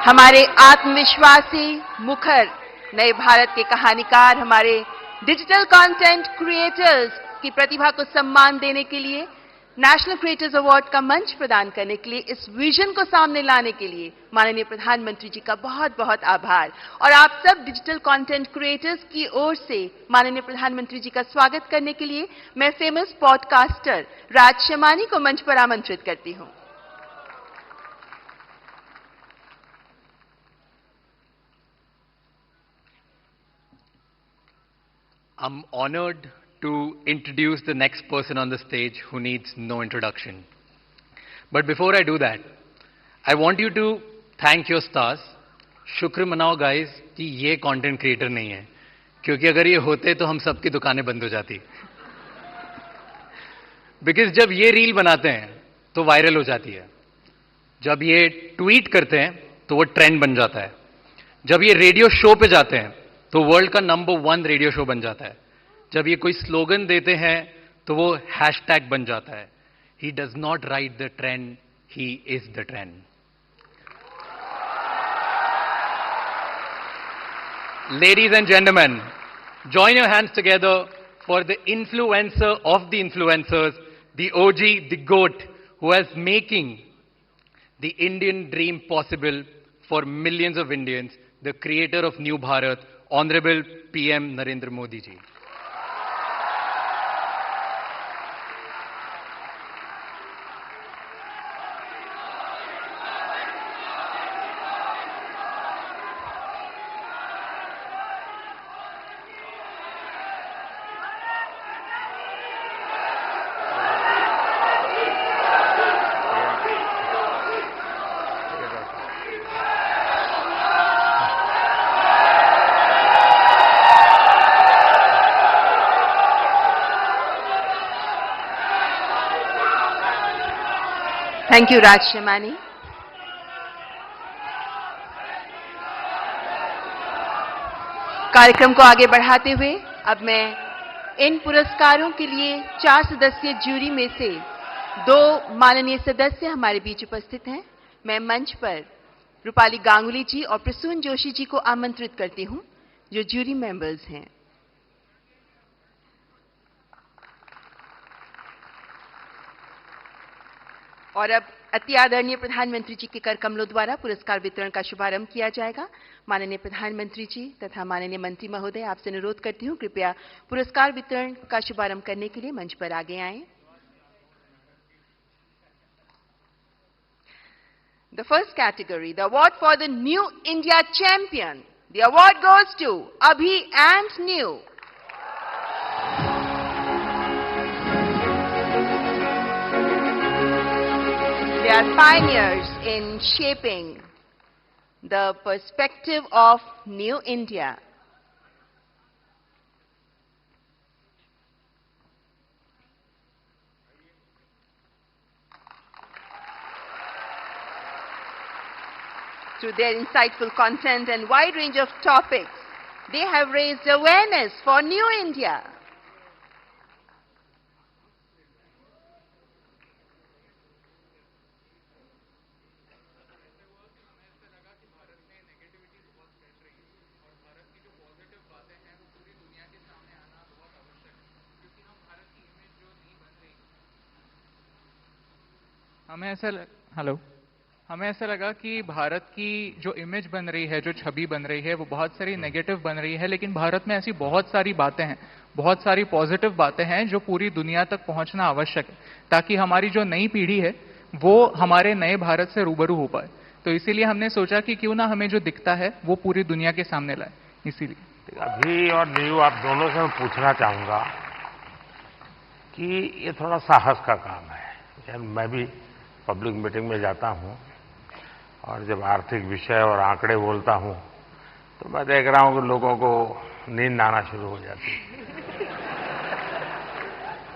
हमारे आत्मविश्वासी मुखर नए भारत के कहानीकार, हमारे डिजिटल कंटेंट क्रिएटर्स की प्रतिभा को सम्मान देने के लिए, नेशनल क्रिएटर्स अवार्ड का मंच प्रदान करने के लिए, इस विजन को सामने लाने के लिए माननीय प्रधानमंत्री जी का बहुत बहुत आभार। और आप सब डिजिटल कंटेंट क्रिएटर्स की ओर से माननीय प्रधानमंत्री जी का स्वागत करने के लिए मैं फेमस पॉडकास्टर राज शमानी को मंच पर आमंत्रित करती हूं। I'm honored to introduce the next person on the stage who needs no introduction. But before I do that, I want you to thank your stars. शुक्र मनाओ guys कि ये content creator नहीं है, क्योंकि अगर ये होते तो हम सबकी दुकानें बंद हो जाती। Because जब ये रील बनाते हैं तो वायरल हो जाती है, जब ये ट्वीट करते हैं तो वो ट्रेंड बन जाता है, जब ये रेडियो शो पे जाते हैं तो वर्ल्ड का नंबर 1 रेडियो शो बन जाता है, जब ये कोई स्लोगन देते हैं तो वो हैशटैग बन जाता है। He does not write the trend, he is the trend. Ladies and gentleman, join your hands together for the influencer of the influencers, the OG, the GOAT, who is making the Indian dream possible for millions of Indians, the creator of New Bharat, Honorable PM Narendra Modi ji. Thank you Raj Shamani. कार्यक्रम को आगे बढ़ाते हुए अब मैं इन पुरस्कारों के लिए 4 सदस्यीय जूरी में से 2 माननीय सदस्य हमारे बीच उपस्थित हैं। मैं मंच पर रूपाली गांगुली जी और प्रसून जोशी जी को आमंत्रित करती हूं, जो जूरी मेंबर्स हैं। और अब अति आदरणीय प्रधानमंत्री जी के कर कमलों द्वारा पुरस्कार वितरण का शुभारंभ किया जाएगा। माननीय प्रधानमंत्री जी तथा माननीय मंत्री महोदय, आपसे अनुरोध करती हूं कृपया पुरस्कार वितरण का शुभारंभ करने के लिए मंच पर आगे आएं। The first category, the award for the new India champion, the award goes to Abhi and Niyu. They are pioneers in shaping the perspective of New India. Through their insightful content and wide range of topics, they have raised awareness for New India. हमें ऐसा लगा कि भारत की जो image बन रही है, जो छवि बन रही है, वो बहुत सारी नेगेटिव बन रही है, लेकिन भारत में ऐसी बहुत सारी बातें हैं, बहुत सारी पॉजिटिव बातें हैं जो पूरी दुनिया तक पहुंचना आवश्यक है, ताकि हमारी जो नई पीढ़ी है वो हमारे नए भारत से रूबरू हो पाए। तो इसीलिए हमने सोचा कि क्यों ना हमें जो दिखता है वो पूरी दुनिया के सामने लाए। इसीलिए अभी और न्यू, आप दोनों से मैं पूछना चाहूंगा कि ये थोड़ा साहस का काम है। मैं भी पब्लिक मीटिंग में जाता हूं और जब आर्थिक विषय और आंकड़े बोलता हूं तो मैं देख रहा हूं कि लोगों को नींद आना शुरू हो जाती है।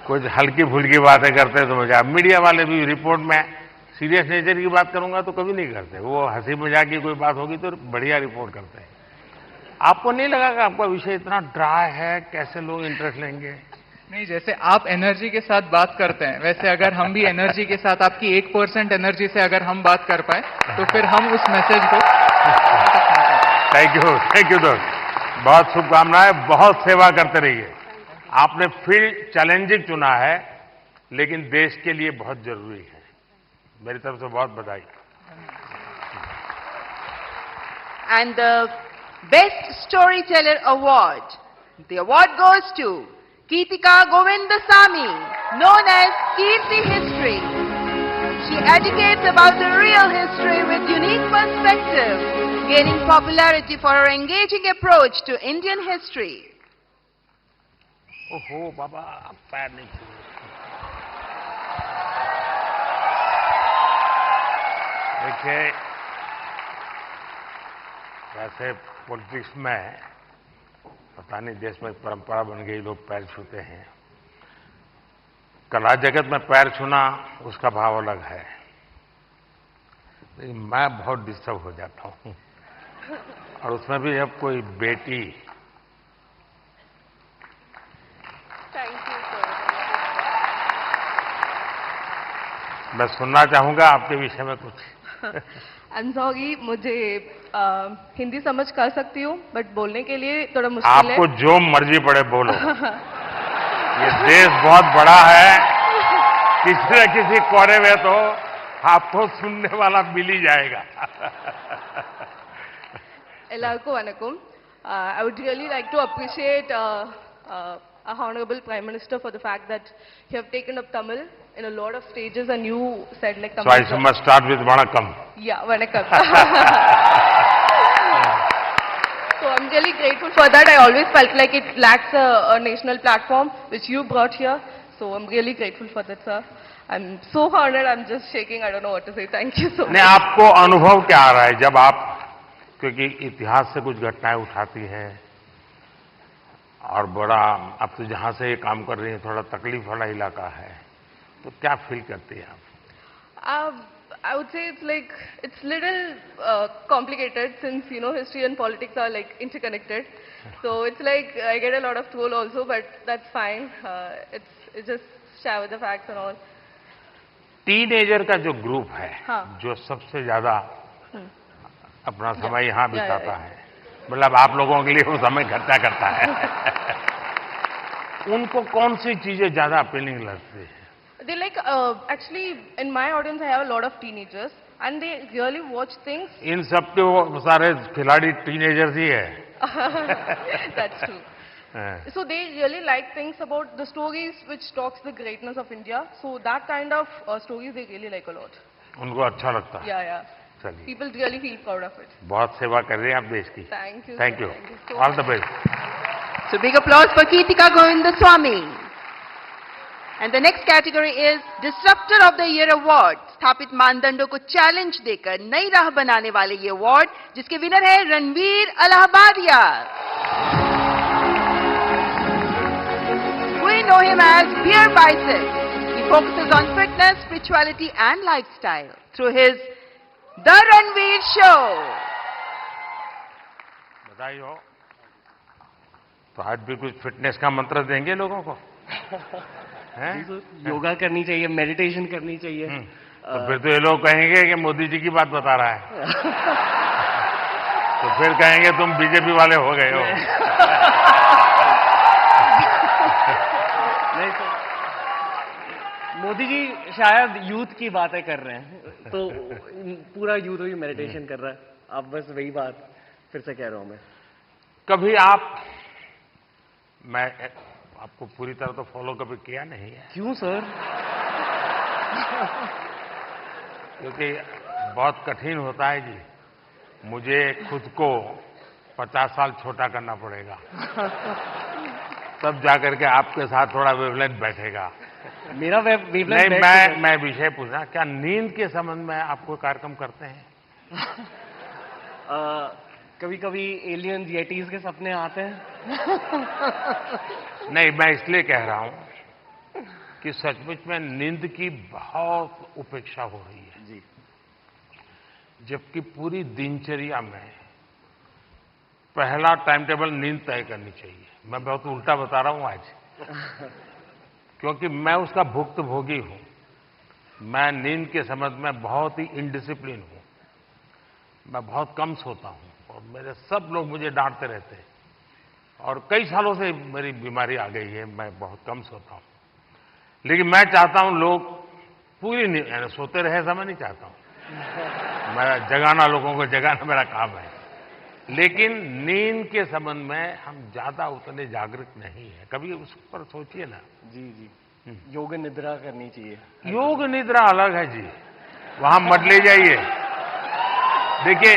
कुछ हल्की फुल्की बातें करते तो मजा। मीडिया वाले भी रिपोर्ट में सीरियस नेचर की बात करूंगा तो कभी नहीं करते, वो हंसी मजाक की कोई बात होगी तो बढ़िया रिपोर्ट करते हैं। आपको नहीं लगा कि आपका विषय इतना ड्राई है, कैसे लोग इंटरेस्ट लेंगे? नहीं, जैसे आप एनर्जी के साथ बात करते हैं, वैसे अगर हम भी एनर्जी के साथ, आपकी 1% एनर्जी से अगर हम बात कर पाए तो फिर हम उस मैसेज को थैंक यू दोस्त, बहुत शुभकामनाएं, बहुत सेवा करते रहिए। आपने फील्ड चैलेंजिंग चुना है, लेकिन देश के लिए बहुत जरूरी है। मेरी तरफ से बहुत बधाई। And the Best Storyteller Award. The award goes to Keetika Govindasamy, known as Kirti History. She educates about the real history with unique perspective, gaining popularity for her engaging approach to Indian history. ओहो बाबा, पैर नहीं छूए। देखिए, वैसे politics में पता नहीं देश में परंपरा बन गई, लोग पैर छूते हैं। कला जगत में पैर छूना उसका भाव अलग है, लेकिन मैं बहुत डिस्टर्ब हो जाता हूं, और उसमें भी जब कोई बेटी। Thank you, sir. मैं सुनना चाहूंगा आपके विषय में कुछ। आई एम सॉरी, मुझे हिंदी समझ कर सकती हूँ, बट बोलने के लिए थोड़ा मुश्किल है। आपको जो मर्जी पड़े बोलो। ये देश बहुत बड़ा है, किसी न किसी कोने में तो आपको सुनने वाला मिल ही जाएगा। எல்லாருக்கும் வணக்கம். I would really like to appreciate our Honorable Prime Minister for the fact that you have taken up Tamil in a lot of stages, and you said like Tamil. So I must start with Vanakkam. Yeah, vanakkam. So I'm really grateful for that. I always felt like it lacks a national platform, which you brought here. So I'm really grateful for that, sir. I'm so honored. I'm just shaking. I don't know what to say. Thank you so much. नहीं, आपको अनुभव क्या आ रहा है जब आप, क्योंकि इतिहास से कुछ घटनाएं उठाती हैं, और बड़ा आप तो जहां से ये काम कर रही हैं थोड़ा तकलीफ वाला इलाका है, तो क्या फील करती हैं आप? I would say it's little complicated, since history and politics are like interconnected. So it's like I get a lot of troll also, but that's fine. It's just share with the facts and all. Teenager का जो group है, हाँ। जो सबसे ज्यादा अपना समय यहाँ बिताता है, मतलब आप लोगों के लिए वो समय इकट्ठा करता है, उनको कौन सी चीजें ज्यादा अपीलिंग लगती है? They actually in my audience I have a lot of teenagers, and they really watch things. इन सब के वो सारे खिलाड़ी टीनेजर्स ही है। That's true. So they really like things about the stories which talks the greatness of India. So that kind of stories they really like a lot. उनको अच्छा लगता है। Yeah. चलिए, People really feel proud of it. बहुत सेवा कर रहे हैं आप देश की। Thank you. Thank sir. You, Thank you so all the much. Best. So big applause for Keetika Govindasamy. And the next category is Disruptor of the Year Award. स्थापित मानदंडों को चैलेंज देकर नई राह बनाने वाले ये अवार्ड, जिसके विनर है Ranveer Allahbadia. We know him as Beer Bicep. He focuses on fitness, spirituality and lifestyle through his The Ranveer Show. बधाई हो। तो आज भी कुछ फिटनेस का मंत्र देंगे लोगों को? हैं? योगा करनी चाहिए, मेडिटेशन करनी चाहिए। तो फिर तो ये लोग कहेंगे कि मोदी जी की बात बता रहा है। तो फिर कहेंगे तुम बीजेपी वाले हो गए हो। नहीं सर, मोदी जी शायद यूथ की बातें कर रहे हैं, तो पूरा यूथ ही मेडिटेशन कर रहा है। आप बस वही बात फिर से कह रहा हूं मैं। कभी मैं आपको पूरी तरह तो फॉलो कभी किया नहीं है, क्यों सर? क्योंकि बहुत कठिन होता है जी। मुझे खुद को 50 साल छोटा करना पड़ेगा, तब जाकर के आपके साथ थोड़ा वेवलेंथ बैठेगा। मेरा वेवलेंथ नहीं, मैं विषय पूछना, क्या नींद के संबंध में आप कोई कार्यक्रम करते हैं? कभी कभी एलियंस येटीज के सपने आते हैं। नहीं, मैं इसलिए कह रहा हूं कि सचमुच में नींद की बहुत उपेक्षा हो रही है जी, जबकि पूरी दिनचर्या में पहला टाइम टेबल नींद तय करनी चाहिए। मैं बहुत उल्टा बता रहा हूं आज, क्योंकि मैं उसका भुक्तभोगी हूं। मैं नींद के संबंध में बहुत ही इनडिसिप्लिन हूं। मैं बहुत कम सोता हूं और मेरे सब लोग मुझे डांटते रहते हैं और कई सालों से मेरी बीमारी आ गई है, मैं बहुत कम सोता हूं। लेकिन मैं चाहता हूं लोग पूरी यानी सोते रहे ऐसा मैं नहीं चाहता हूं। मैं जगाना, लोगों को जगाना मेरा काम है। लेकिन नींद के संबंध में हम ज्यादा उतने जागरूक नहीं है। कभी उस पर सोचिए ना। जी जी, योग निद्रा करनी चाहिए। योग निद्रा अलग है जी, वहां मत ले जाइए। देखिए,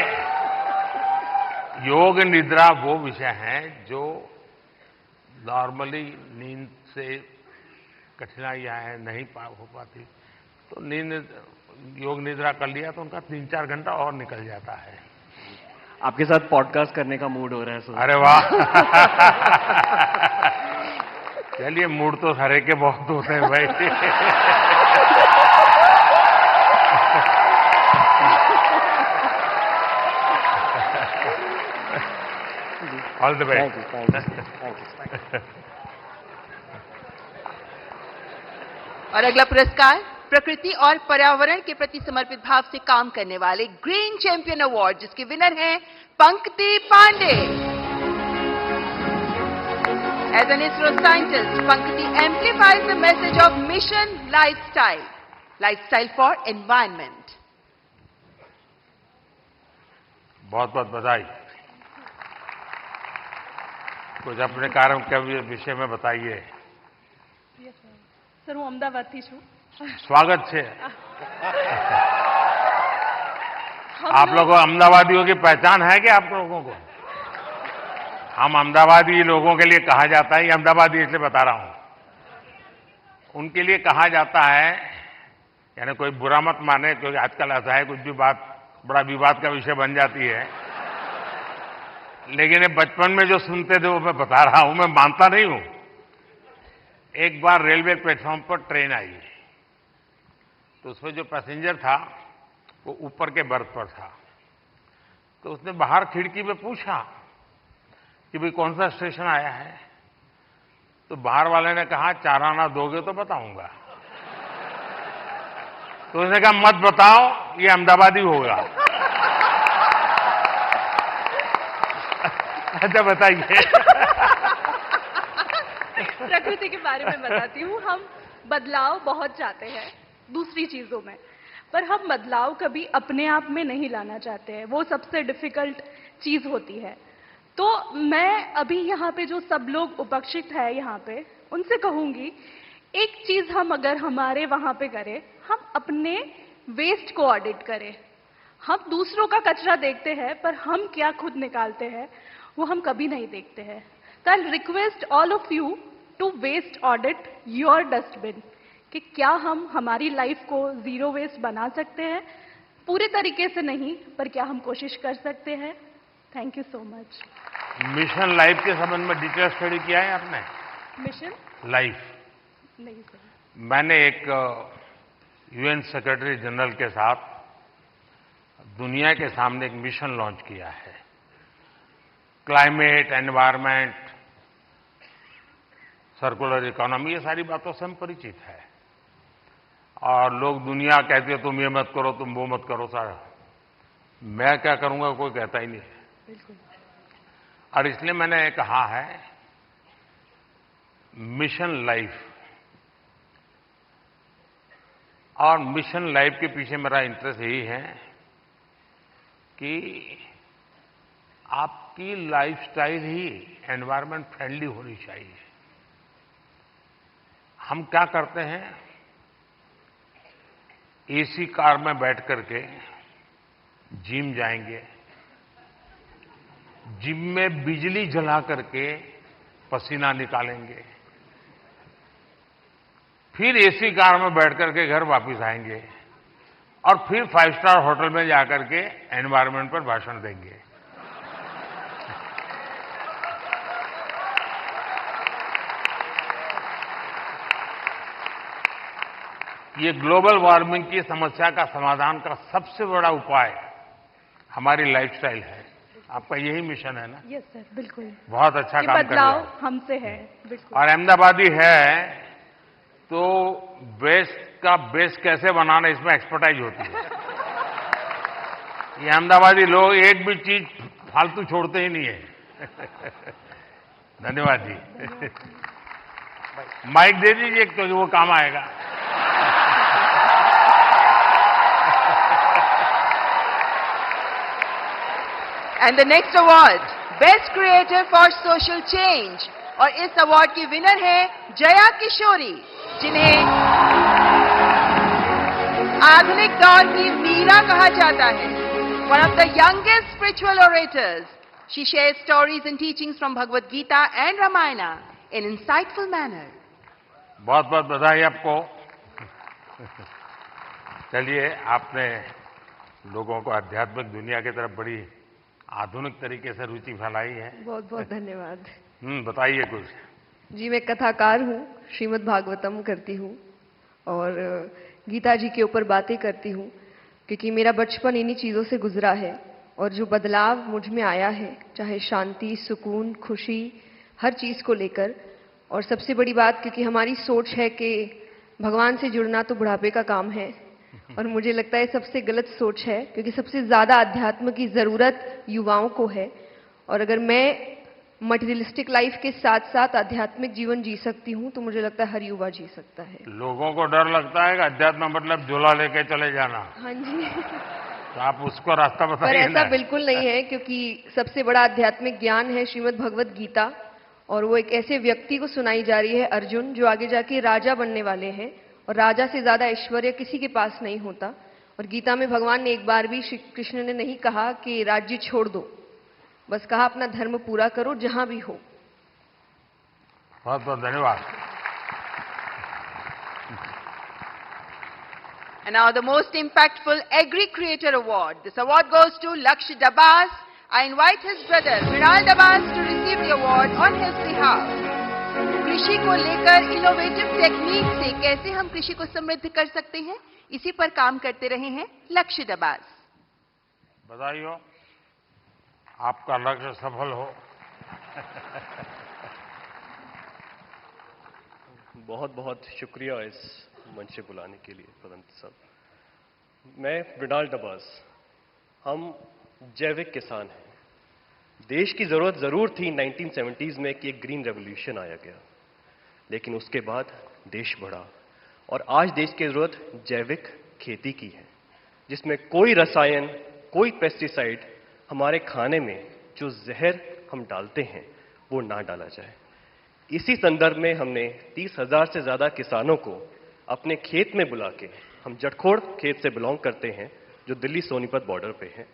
योग निद्रा वो विषय है जो नॉर्मली नींद से कठिनाइयां हैं, नहीं हो पाती, तो योग निद्रा कर लिया तो उनका 3-4 घंटा और निकल जाता है। आपके साथ पॉडकास्ट करने का मूड हो रहा है सर। अरे वाह। चलिए, मूड तो हरे के बहुत होते हैं भाई। All the best. Thank you. और अगला पुरस्कार प्रकृति और पर्यावरण के प्रति समर्पित भाव से काम करने वाले ग्रीन चैंपियन अवार्ड, जिसके विनर हैं Pankti Pandey. As an ISRO scientist, Pankti amplifies the message of mission lifestyle for environment. बहुत बहुत बधाई। कुछ अपने कार्य के विषय में बताइए। સર હું અમદાવાદથી છું। स्वागत है। आप लोगों अहमदाबादियों की पहचान है क्या आप लोगों को? हम अहमदाबादी लोगों के लिए कहा जाता है, ये अहमदाबादी इसलिए बता रहा हूं, उनके लिए कहा जाता है, यानी कोई बुरा मत माने, क्योंकि आजकल ऐसा है कुछ भी बात बड़ा विवाद का विषय बन जाती है। लेकिन ये बचपन में जो सुनते थे वो मैं बता रहा हूं, मैं मानता नहीं हूं। एक बार रेलवे प्लेटफॉर्म पर ट्रेन आई, तो उसमें जो पैसेंजर था वो ऊपर के बर्थ पर था। तो उसने बाहर खिड़की में पूछा कि भाई कौन सा स्टेशन आया है? तो बाहर वाले ने कहा 4 आना दोगे तो बताऊंगा। तो उसने कहा मत बताओ, ये अहमदाबादी होगा। अच्छा बताइए। प्रकृति के बारे में बताती हूँ। हम बदलाव बहुत चाहते हैं दूसरी चीजों में, पर हम बदलाव कभी अपने आप में नहीं लाना चाहते हैं। वो सबसे डिफिकल्ट चीज होती है। तो मैं अभी यहाँ पे जो सब लोग उपस्थित है यहाँ पे, उनसे कहूंगी, एक चीज हम अगर हमारे वहां पे करें, हम अपने वेस्ट को ऑडिट करें। हम दूसरों का कचरा देखते हैं, पर हम क्या खुद निकालते हैं वो हम कभी नहीं देखते हैं। तो I request all of you to waste audit your dustbin, कि क्या हम हमारी लाइफ को जीरो वेस्ट बना सकते हैं। पूरे तरीके से नहीं, पर क्या हम कोशिश कर सकते हैं। Thank you so much. Mission life के संबंध में डिटेल स्टडी किया है आपने? मिशन लाइफ नहीं सर। मैंने एक यूएन सेक्रेटरी जनरल के साथ दुनिया के सामने एक मिशन लॉन्च किया है। क्लाइमेट, एनवायरनमेंट, सर्कुलर इकोनॉमी, ये सारी बातों से हम परिचित है। और लोग दुनिया कहते हैं तुम ये मत करो, तुम वो मत करो। सारा मैं क्या करूंगा कोई कहता ही नहीं है। बिल्कुल। और इसलिए मैंने कहा है मिशन लाइफ। और मिशन लाइफ के पीछे मेरा इंटरेस्ट यही है कि आपकी लाइफस्टाइल ही एनवायरनमेंट फ्रेंडली होनी चाहिए। हम क्या करते हैं, एसी कार में बैठ करके जिम जाएंगे, जिम में बिजली जला करके पसीना निकालेंगे, फिर एसी कार में बैठ करके घर वापस आएंगे और फिर 5 स्टार होटल में जाकर के एनवायरनमेंट पर भाषण देंगे। ये ग्लोबल वार्मिंग की समस्या का समाधान का सबसे बड़ा उपाय हमारी लाइफस्टाइल है। आपका यही मिशन है ना? यस सर, बिल्कुल। बहुत अच्छा काम कर रहे हैं। बदलाव हमसे है, बिल्कुल। और अहमदाबादी है तो वेस्ट का बेस्ट कैसे बनाना, इसमें एक्सपर्टाइज होती है। ये अहमदाबादी लोग एक भी चीज फालतू छोड़ते ही नहीं है। धन्यवाद जी। माइक दे दीजिए तो वो काम आएगा। And the next award, Best Creator for Social Change. और इस अवार्ड की विनर है जया किशोरी, जिन्हें आधुनिक दौर की मीरा कहा जाता है। One of the youngest spiritual orators, she shares stories and teachings from Bhagavad Gita and Ramayana in insightful manner. बहुत बहुत बधाई आपको। चलिए, आपने लोगों को आध्यात्मिक दुनिया की तरफ बड़ी आधुनिक तरीके से रुचि फैलाई है। बहुत बहुत धन्यवाद। बताइए कुछ। जी, मैं कथाकार हूँ, श्रीमद् भागवतम करती हूँ और गीता जी के ऊपर बातें करती हूँ, क्योंकि मेरा बचपन इन्हीं चीज़ों से गुजरा है और जो बदलाव मुझ में आया है, चाहे शांति, सुकून, खुशी, हर चीज़ को लेकर। और सबसे बड़ी बात, क्योंकि हमारी सोच है कि भगवान से जुड़ना तो बुढ़ापे का काम है, और मुझे लगता है सबसे गलत सोच है, क्योंकि सबसे ज़्यादा अध्यात्म की ज़रूरत युवाओं को है। और अगर मैं मटेरियलिस्टिक लाइफ के साथ साथ आध्यात्मिक जीवन जी सकती हूँ, तो मुझे लगता है हर युवा जी सकता है। लोगों को डर लगता है कि अध्यात्म मतलब झोला लेके चले जाना। हाँ जी। तो आप उसको रास्ता पर बताइए ऐसा ना। बिल्कुल नहीं है, क्योंकि सबसे बड़ा आध्यात्मिक ज्ञान है श्रीमद् भगवद गीता, और वो एक ऐसे व्यक्ति को सुनाई जा रही है, अर्जुन, जो आगे जाके राजा बनने वाले हैं, और राजा से ज्यादा ऐश्वर्य किसी के पास नहीं होता। और गीता में भगवान ने एक बार भी, श्री कृष्ण ने नहीं कहा कि राज्य छोड़ दो, बस कहा अपना धर्म पूरा करो जहां भी हो। बहुत बहुत धन्यवाद। And now the most impactful Agri Creator Award. This award goes to Lakshya Dabas. I invite his brother Mrinal Dabas to receive the award on his behalf. कृषि को लेकर इनोवेटिव टेक्निक से कैसे हम कृषि को समृद्ध कर सकते हैं, इसी पर काम करते रहे हैं लक्ष्य दबास। बधाई हो, आपका लक्ष्य सफल हो। बहुत बहुत शुक्रिया इस मंच से बुलाने के लिए पदंत साहब। मैं मृणाल डबास, हम जैविक किसान हैं। देश की जरूरत जरूर थी 1970s में कि एक ग्रीन रेवोल्यूशन आया गया, लेकिन उसके बाद देश बढ़ा और आज देश की जरूरत जैविक खेती की है, जिसमें कोई रसायन, कोई पेस्टिसाइड हमारे खाने में जो जहर हम डालते हैं वो ना डाला जाए। इसी संदर्भ में हमने 30,000 से ज्यादा किसानों को अपने खेत में बुला के, हम जटखोड़ खेत से बिलोंग करते हैं जो दिल्ली सोनीपत बॉर्डर पे है,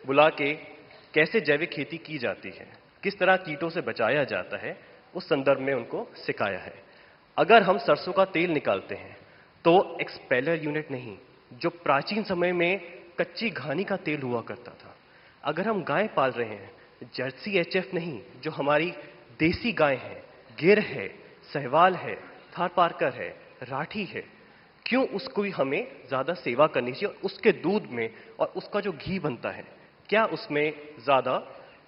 बुला के कैसे जैविक खेती की जाती है, किस तरह कीटों से बचाया जाता है, उस संदर्भ में उनको सिखाया है। अगर हम सरसों का तेल निकालते हैं तो एक्सपेलर यूनिट नहीं, जो प्राचीन समय में कच्ची घानी का तेल हुआ करता था। अगर हम गाय पाल रहे हैं, जर्सी एचएफ नहीं, जो हमारी देसी गाय है, गिर है, सहवाल है, थारपारकर है, राठी है, क्यों उसको ही हमें ज्यादा सेवा करनी चाहिए? और उसके दूध में और उसका जो घी बनता है, क्या उसमें ज्यादा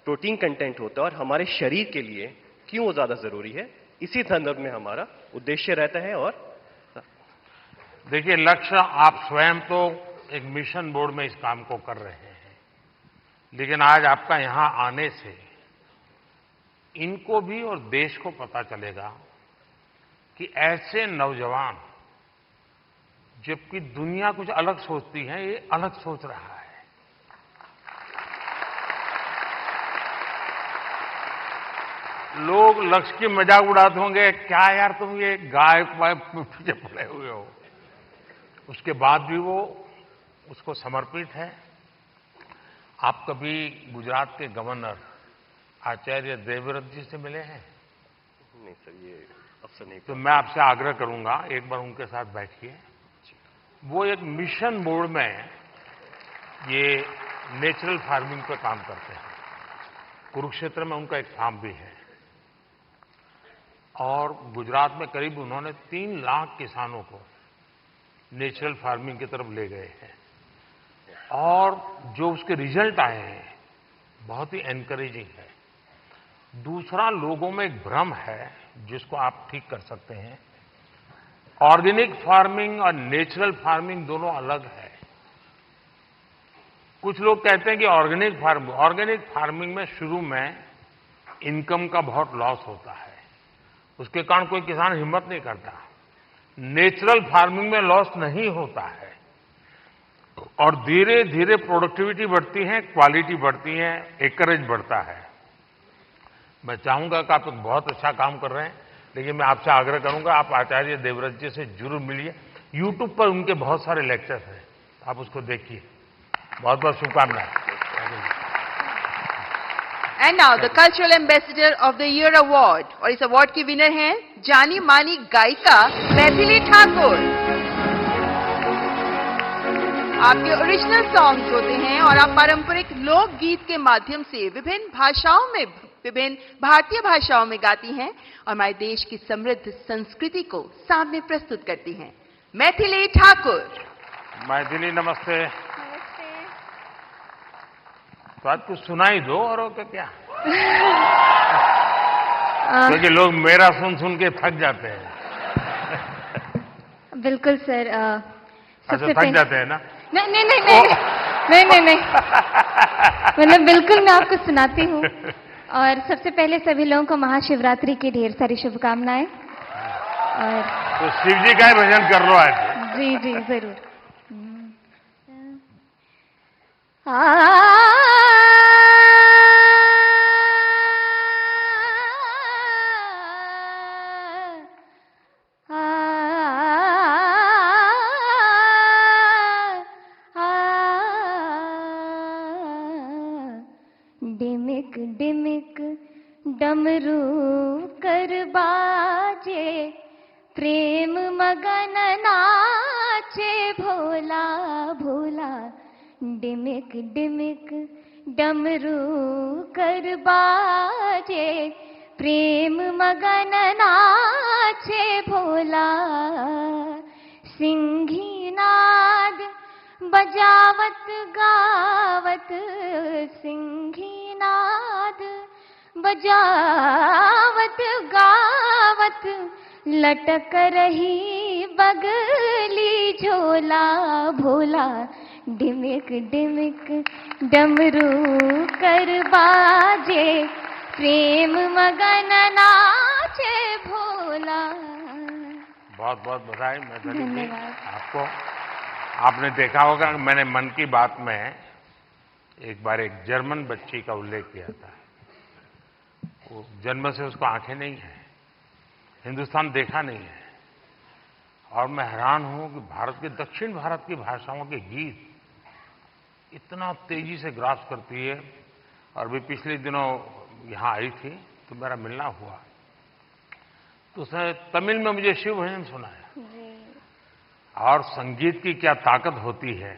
प्रोटीन कंटेंट होता है और हमारे शरीर के लिए क्यों वो ज्यादा जरूरी है? इसी संदर्भ में हमारा उद्देश्य रहता है। और देखिए, लक्ष्य आप स्वयं तो एक मिशन बोर्ड में इस काम को कर रहे हैं, लेकिन आज आपका यहां आने से इनको भी और देश को पता चलेगा कि ऐसे नौजवान, जबकि दुनिया कुछ अलग सोचती है, ये अलग सोच रहा है। लोग लक्ष्य की मजाक उड़ाते होंगे, क्या यार तुम ये गाय पीछे पड़े हुए हो, उसके बाद भी वो उसको समर्पित है। आप कभी गुजरात के गवर्नर आचार्य देवव्रत जी से मिले हैं? नहीं सर, ये अवसर नहीं। तो मैं आपसे आग्रह करूंगा, एक बार उनके साथ बैठिए। वो एक मिशन बोर्ड में ये नेचुरल फार्मिंग पे काम करते हैं। कुरुक्षेत्र में उनका एक फार्म भी है, और गुजरात में करीब उन्होंने 3 लाख किसानों को नेचुरल फार्मिंग की तरफ ले गए हैं, और जो उसके रिजल्ट आए हैं बहुत ही एनकरेजिंग है। दूसरा, लोगों में एक भ्रम है जिसको आप ठीक कर सकते हैं। ऑर्गेनिक फार्मिंग और नेचुरल फार्मिंग दोनों अलग है। कुछ लोग कहते हैं कि ऑर्गेनिक फार्मिंग में शुरू में इनकम का बहुत लॉस होता है, उसके कारण कोई किसान हिम्मत नहीं करता। नेचुरल फार्मिंग में लॉस नहीं होता है और धीरे धीरे प्रोडक्टिविटी बढ़ती है, क्वालिटी बढ़ती है, एकरेज बढ़ता है। मैं चाहूंगा कि आप एक बहुत अच्छा काम कर रहे हैं, लेकिन मैं आपसे आग्रह करूंगा आप आचार्य देवव्रत जी से जरूर मिलिए। यूट्यूब पर उनके बहुत सारे लेक्चर्स हैं, आप उसको देखिए। बहुत बहुत शुभकामनाएं। And now the cultural ambassador of the year award, और इस अवार्ड की विनर हैं जानी मानी गायिका मैथिली ठाकुर। आपके ओरिजिनल सॉन्ग्स होते हैं और आप पारंपरिक लोकगीत के माध्यम से विभिन्न भारतीय भाषाओं में गाती हैं और हमारे देश की समृद्ध संस्कृति को सामने प्रस्तुत करती हैं। मैथिली ठाकुर। मैथिली नमस्ते। तो आज कुछ सुनाई दो और तो क्या क्योंकि लोग मेरा सुन सुन के थक जाते हैं। बिल्कुल सर। अच्छा, थक जाते हैं ना? नहीं मतलब बिल्कुल मैं आपको सुनाती हूँ। और सबसे पहले सभी लोगों को महाशिवरात्रि की ढेर सारी शुभकामनाएं। और तो शिव जी का ही भजन कर लो आज। जी जी जरूर। डिमिक डिमिक डमरू कर बाजे, प्रेम मगन नाचे भोला भोला। डिमिक डिमिक डमरू कर बाजे, प्रेम मगन नाचे भोला। सिंही नाद बजावत गावत, सिंही नाद बजावत गावत, लटक रही बगली झोला भोला। डिमिक डिमिक डमरू कर बाजे, प्रेम मगन नाचे भोला। बहुत बहुत बधाई मैथिली जी आपको। आपने देखा होगा कि मैंने मन की बात में एक बार एक जर्मन बच्ची का उल्लेख किया था। वो जन्म से उसको आंखें नहीं है, हिंदुस्तान देखा नहीं है, और मैं हैरान हूं कि भारत के दक्षिण भारत की भाषाओं के गीत इतना तेजी से ग्रास करती है। और भी पिछले दिनों यहां आई थी तो मेरा मिलना हुआ, तो उसने तमिल में मुझे शिव भजन सुनाया। और संगीत की क्या ताकत होती है,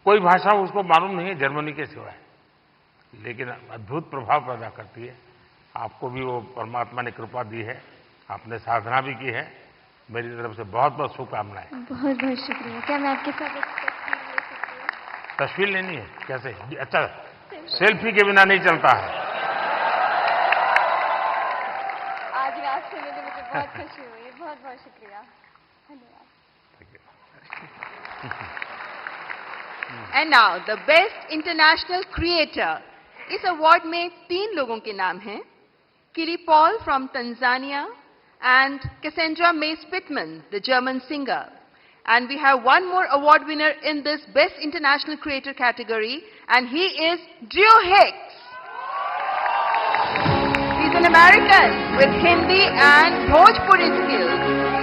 कोई भाषा उसको मालूम नहीं है जर्मनी के सिवाय, लेकिन अद्भुत प्रभाव पैदा करती है। आपको भी वो परमात्मा ने कृपा दी है, आपने साधना भी की है। मेरी तरफ से बहुत बहुत शुभकामनाएं। बहुत बहुत शुक्रिया। क्या मैं आपके साथ एक तस्वीर ले सकती हूँ? तस्वीर लेनी है? कैसे? अच्छा, सेल्फी के बिना नहीं चलता है। आज रात से मिले, मुझे बहुत खुशी हुई। बहुत बहुत शुक्रिया, धन्यवाद। And now the best international creator. इस अवार्ड में 3 लोगों के नाम हैं, किरी Paul from Tanzania and Cassandra May Spitman, the German singer. And we have one more award winner in this Best International Creator category, and he is Drew Hicks. He's an American with Hindi and Bhojpuri skills,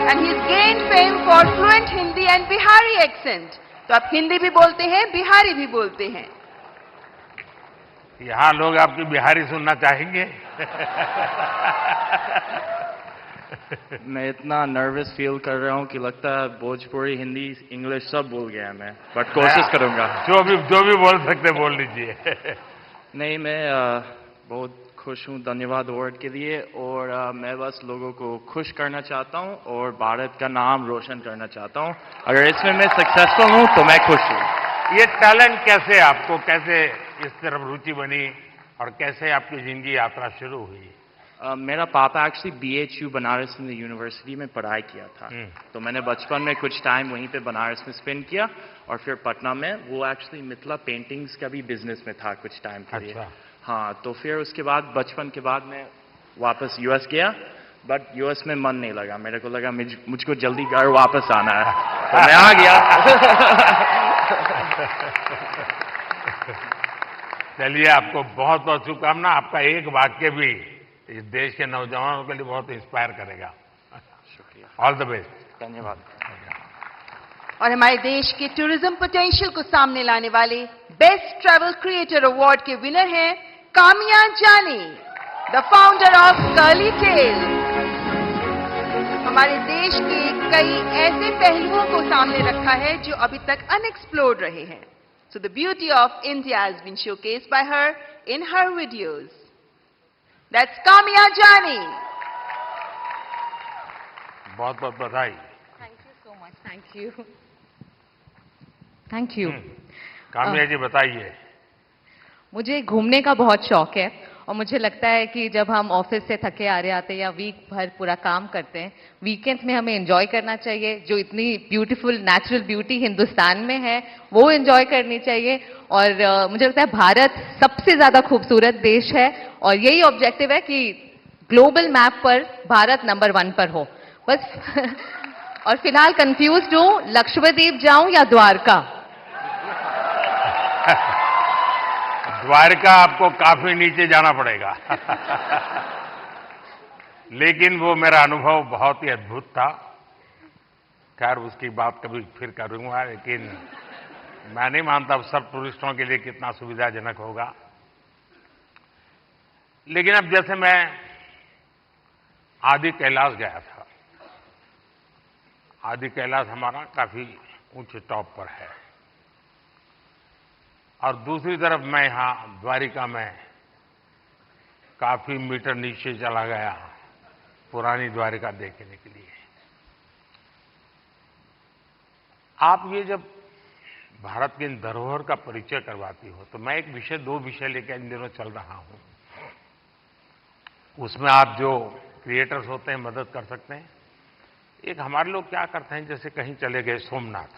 and he's gained fame for fluent Hindi and Bihari accent. तो आप हिंदी भी बोलते हैं, बिहारी भी बोलते हैं। यहां लोग आपकी बिहारी सुनना चाहेंगे। मैं इतना नर्वस फील कर रहा हूँ कि लगता है भोजपुरी, हिंदी, इंग्लिश सब भूल गया मैं, बट कोशिश करूंगा। जो भी बोल सकते बोल लीजिए। नहीं, मैं बहुत खुश हूँ धन्यवाद अवार्ड के लिए, और मैं बस लोगों को खुश करना चाहता हूँ और भारत का नाम रोशन करना चाहता हूँ। अगर इसमें मैं सक्सेसफुल हूँ तो मैं खुश हूँ। ये टैलेंट कैसे आपको, कैसे इस तरफ रुचि बनी और कैसे आपकी जिंदगी यात्रा शुरू हुई? मेरा पापा actually BHU Banaras Hindu university में पढ़ाई किया था, तो मैंने बचपन में कुछ टाइम वहीं पे बनारस में स्पेंड किया और फिर पटना में वो एक्चुअली मिथिला पेंटिंग्स का भी बिजनेस में था कुछ टाइम के लिए। अच्छा। हाँ, तो फिर उसके बाद बचपन के बाद मैं वापस US गया, बट US में मन नहीं लगा, मेरे को लगा मुझको जल्दी घर वापस आना है, तो मैं आ गया। चलिए, आपको बहुत बहुत शुभकामना। आपका एक वाक्य भी इस देश के नौजवानों के लिए बहुत इंस्पायर करेगा। शुक्रिया, ऑल द बेस्ट। धन्यवाद। और हमारे देश के टूरिज्म पोटेंशियल को सामने लाने वाले बेस्ट ट्रैवल क्रिएटर अवार्ड के विनर हैं Kamiya Jaani, the founder of Curly Tales. हमारे देश के कई ऐसे पहलुओं को सामने रखा है जो अभी तक अनएक्सप्लोर्ड रहे हैं। So the beauty of India has been showcased by her in her videos. That's Kamya Jani. बहुत बहुत बधाई। Thank you so much. Thank you. Thank you. Kamiya जी बताइए। मुझे घूमने का बहुत शौक है और मुझे लगता है कि जब हम ऑफिस से थके आ रहे आते हैं या वीक भर पूरा काम करते हैं, वीकेंड्स में हमें एंजॉय करना चाहिए। जो इतनी ब्यूटीफुल नेचुरल ब्यूटी हिंदुस्तान में है वो एंजॉय करनी चाहिए। और मुझे लगता है भारत सबसे ज्यादा खूबसूरत देश है और यही ऑब्जेक्टिव है कि ग्लोबल मैप पर भारत नंबर 1 पर हो बस। और फिलहाल कंफ्यूज्ड हूं, लक्षद्वीप जाऊं या द्वारका? द्वारका आपको काफी नीचे जाना पड़ेगा। लेकिन वो मेरा अनुभव बहुत ही अद्भुत था। खैर, उसकी बात कभी फिर करूंगा, लेकिन मैं नहीं मानता सब टूरिस्टों के लिए कितना सुविधाजनक होगा। लेकिन अब जैसे मैं आदि कैलाश गया था, आदि कैलाश हमारा काफी ऊंचे टॉप पर है, और दूसरी तरफ मैं यहां द्वारिका में काफी मीटर नीचे चला गया पुरानी द्वारिका देखने के लिए। आप ये जब भारत की इन धरोहर का परिचय करवाती हो, तो मैं दो विषय लेकर इन दिनों चल रहा हूं। उसमें आप जो क्रिएटर्स होते हैं मदद कर सकते हैं। एक हमारे लोग क्या करते हैं, जैसे कहीं चले गए सोमनाथ,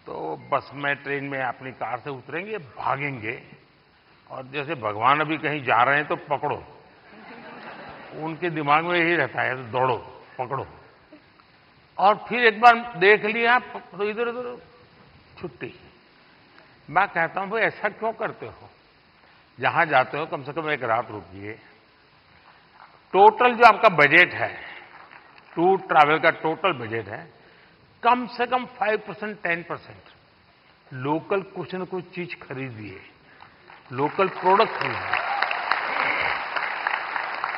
तो बस में ट्रेन में अपनी कार से उतरेंगे, भागेंगे, और जैसे भगवान अभी कहीं जा रहे हैं तो पकड़ो। उनके दिमाग में यही रहता है, तो दौड़ो, पकड़ो, और फिर एक बार देख लिया तो इधर उधर छुट्टी। मैं कहता हूं भाई ऐसा क्यों करते हो? जहां जाते हो कम से कम एक रात रुकिए। टोटल जो आपका बजट है, टूर ट्रैवल का टोटल बजट है, कम से कम 5% 10% लोकल कुछ न कुछ चीज खरीदिए, लोकल प्रोडक्ट खरीदिए।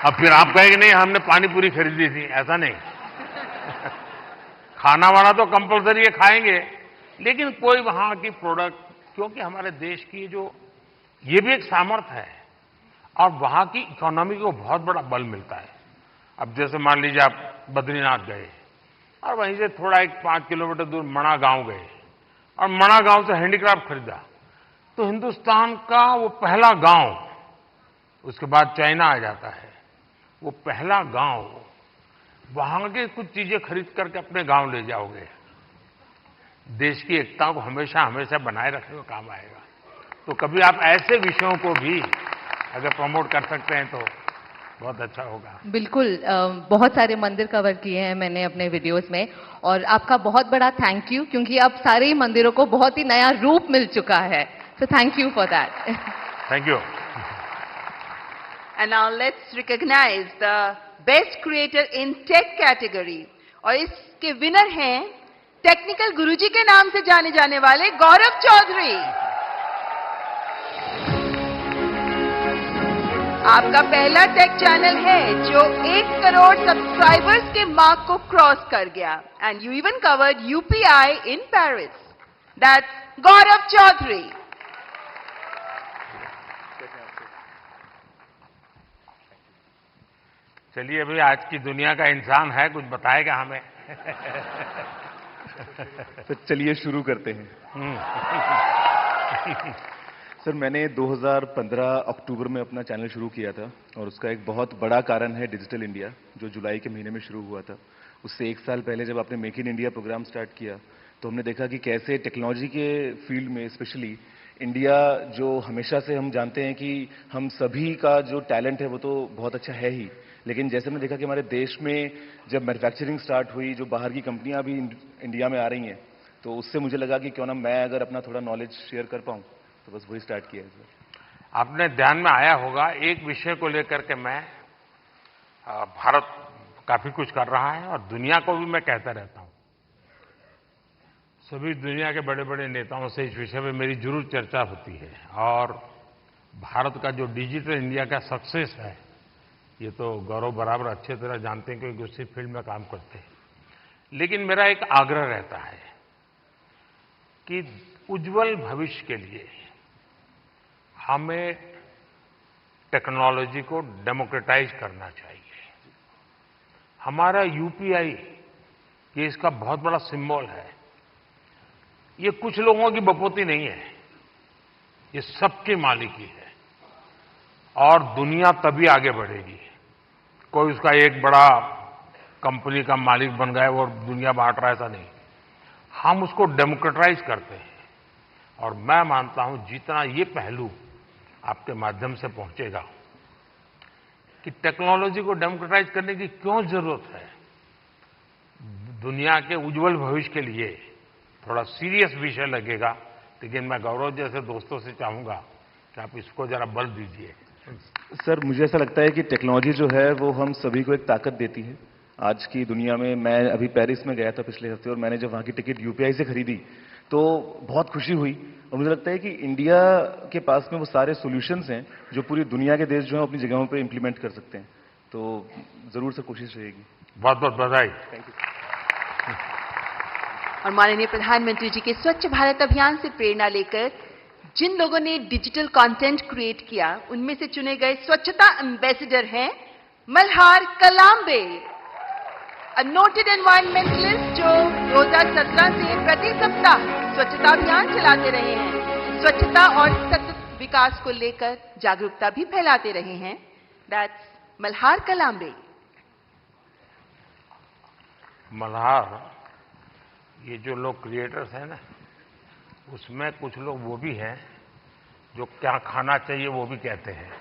अब फिर आप कहेंगे नहीं हमने पानी पूरी खरीदी थी, ऐसा नहीं। खाना वाना तो कंपलसरी है, खाएंगे, लेकिन कोई वहां की प्रोडक्ट, क्योंकि हमारे देश की जो ये भी एक सामर्थ्य है और वहां की इकोनॉमी को बहुत बड़ा बल मिलता है। अब जैसे मान लीजिए आप बद्रीनाथ गए और वहीं से थोड़ा एक 5 किलोमीटर दूर मणा गांव गए और मणा गांव से हैंडीक्राफ्ट खरीदा, तो हिंदुस्तान का वो पहला गांव, उसके बाद चाइना आ जाता है, वो पहला गांव, वहां के कुछ चीजें खरीद करके अपने गांव ले जाओगे, देश की एकता को हमेशा हमेशा बनाए रखने का काम आएगा। तो कभी आप ऐसे विषयों को भी अगर प्रमोट कर सकते हैं तो बहुत अच्छा होगा। बिल्कुल, बहुत सारे मंदिर कवर किए हैं मैंने अपने वीडियोस में, और आपका बहुत बड़ा थैंक यू, क्योंकि अब सारे ही मंदिरों को बहुत ही नया रूप मिल चुका है। So thank you for that. Thank you. And now let's recognize the best creator in tech category. और इसके विनर हैं टेक्निकल गुरुजी के नाम से जाने जाने वाले गौरव चौधरी। आपका पहला टेक चैनल है जो 1 करोड़ सब्सक्राइबर्स के मार्क को क्रॉस कर गया, and you even covered UPI in Paris. That's Gaurav Chaudhary. चलिए, अभी आज की दुनिया का इंसान है, कुछ बताएगा हमें। तो चलिए शुरू करते हैं। सर मैंने 2015 अक्टूबर में अपना चैनल शुरू किया था और उसका एक बहुत बड़ा कारण है डिजिटल इंडिया, जो जुलाई के महीने में शुरू हुआ था। उससे 1 साल पहले जब आपने make in India program start किया तो हमने देखा कि कैसे टेक्नोलॉजी के फील्ड में स्पेशली इंडिया, जो हमेशा से हम जानते हैं कि हम सभी का जो टैलेंट है वो तो बहुत अच्छा है ही, लेकिन जैसे हमने देखा कि हमारे देश में जब मैन्युफैक्चरिंग स्टार्ट हुई, जो बाहर की कंपनियां भी इंडिया में आ रही हैं, तो उससे मुझे लगा कि क्यों ना मैं अगर अपना थोड़ा नॉलेज शेयर कर पाऊं, तो बस वही स्टार्ट किया है सर। आपने ध्यान में आया होगा, एक विषय को लेकर के मैं भारत काफी कुछ कर रहा है और दुनिया को भी मैं कहता रहता हूं। सभी दुनिया के बड़े बड़े नेताओं से इस विषय में मेरी जरूर चर्चा होती है और भारत का जो डिजिटल इंडिया का सक्सेस है, ये तो गौरव बराबर अच्छे तरह जानते हैं क्योंकि उसी फील्ड में काम करते हैं। लेकिन मेरा एक आग्रह रहता है कि उज्जवल भविष्य के लिए हमें टेक्नोलॉजी को डेमोक्रेटाइज करना चाहिए। हमारा यूपीआई ये इसका बहुत बड़ा सिंबल है। ये कुछ लोगों की बपोती नहीं है, ये सबकी मालिकी है और दुनिया तभी आगे बढ़ेगी। कोई उसका एक बड़ा कंपनी का मालिक बन गया और दुनिया बांट रहा है, ऐसा नहीं। हम उसको डेमोक्रेटाइज करते हैं और मैं मानता हूं जितना ये पहलू आपके माध्यम से पहुंचेगा कि टेक्नोलॉजी को डेमोक्रेटाइज करने की क्यों जरूरत है, दुनिया के उज्जवल भविष्य के लिए थोड़ा सीरियस विषय लगेगा, लेकिन मैं गौरव जैसे दोस्तों से चाहूंगा कि आप इसको जरा बल दीजिए। सर मुझे ऐसा लगता है कि टेक्नोलॉजी जो है वो हम सभी को एक ताकत देती है आज की दुनिया में। मैं अभी पेरिस में गया था पिछले हफ्ते और मैंने जब वहां की टिकट यूपीआई से खरीदी तो बहुत खुशी हुई और मुझे लगता है कि इंडिया के पास में वो सारे सॉल्यूशंस हैं जो पूरी दुनिया के देश जो हैं अपनी जगहों पे इंप्लीमेंट कर सकते हैं। तो जरूर से कोशिश रहेगी। बहुत बहुत बधाई। Thank you. और माननीय प्रधानमंत्री जी के स्वच्छ भारत अभियान से प्रेरणा लेकर जिन लोगों ने डिजिटल कंटेंट क्रिएट किया, उनमें से चुने गए स्वच्छता एम्बेसडर हैं मल्हार कलाम्बे, अ नोटेड एनवायरमेंटलिस्ट जो 2017 से प्रति सप्ताह स्वच्छता अभियान चलाते रहे हैं, स्वच्छता और सतत विकास को लेकर जागरूकता भी फैलाते रहे हैं। दैट्स मल्हार कलाम्बे। मल्हार, ये जो लोग क्रिएटर्स हैं ना, उसमें कुछ लोग वो भी हैं जो क्या खाना चाहिए वो भी कहते हैं।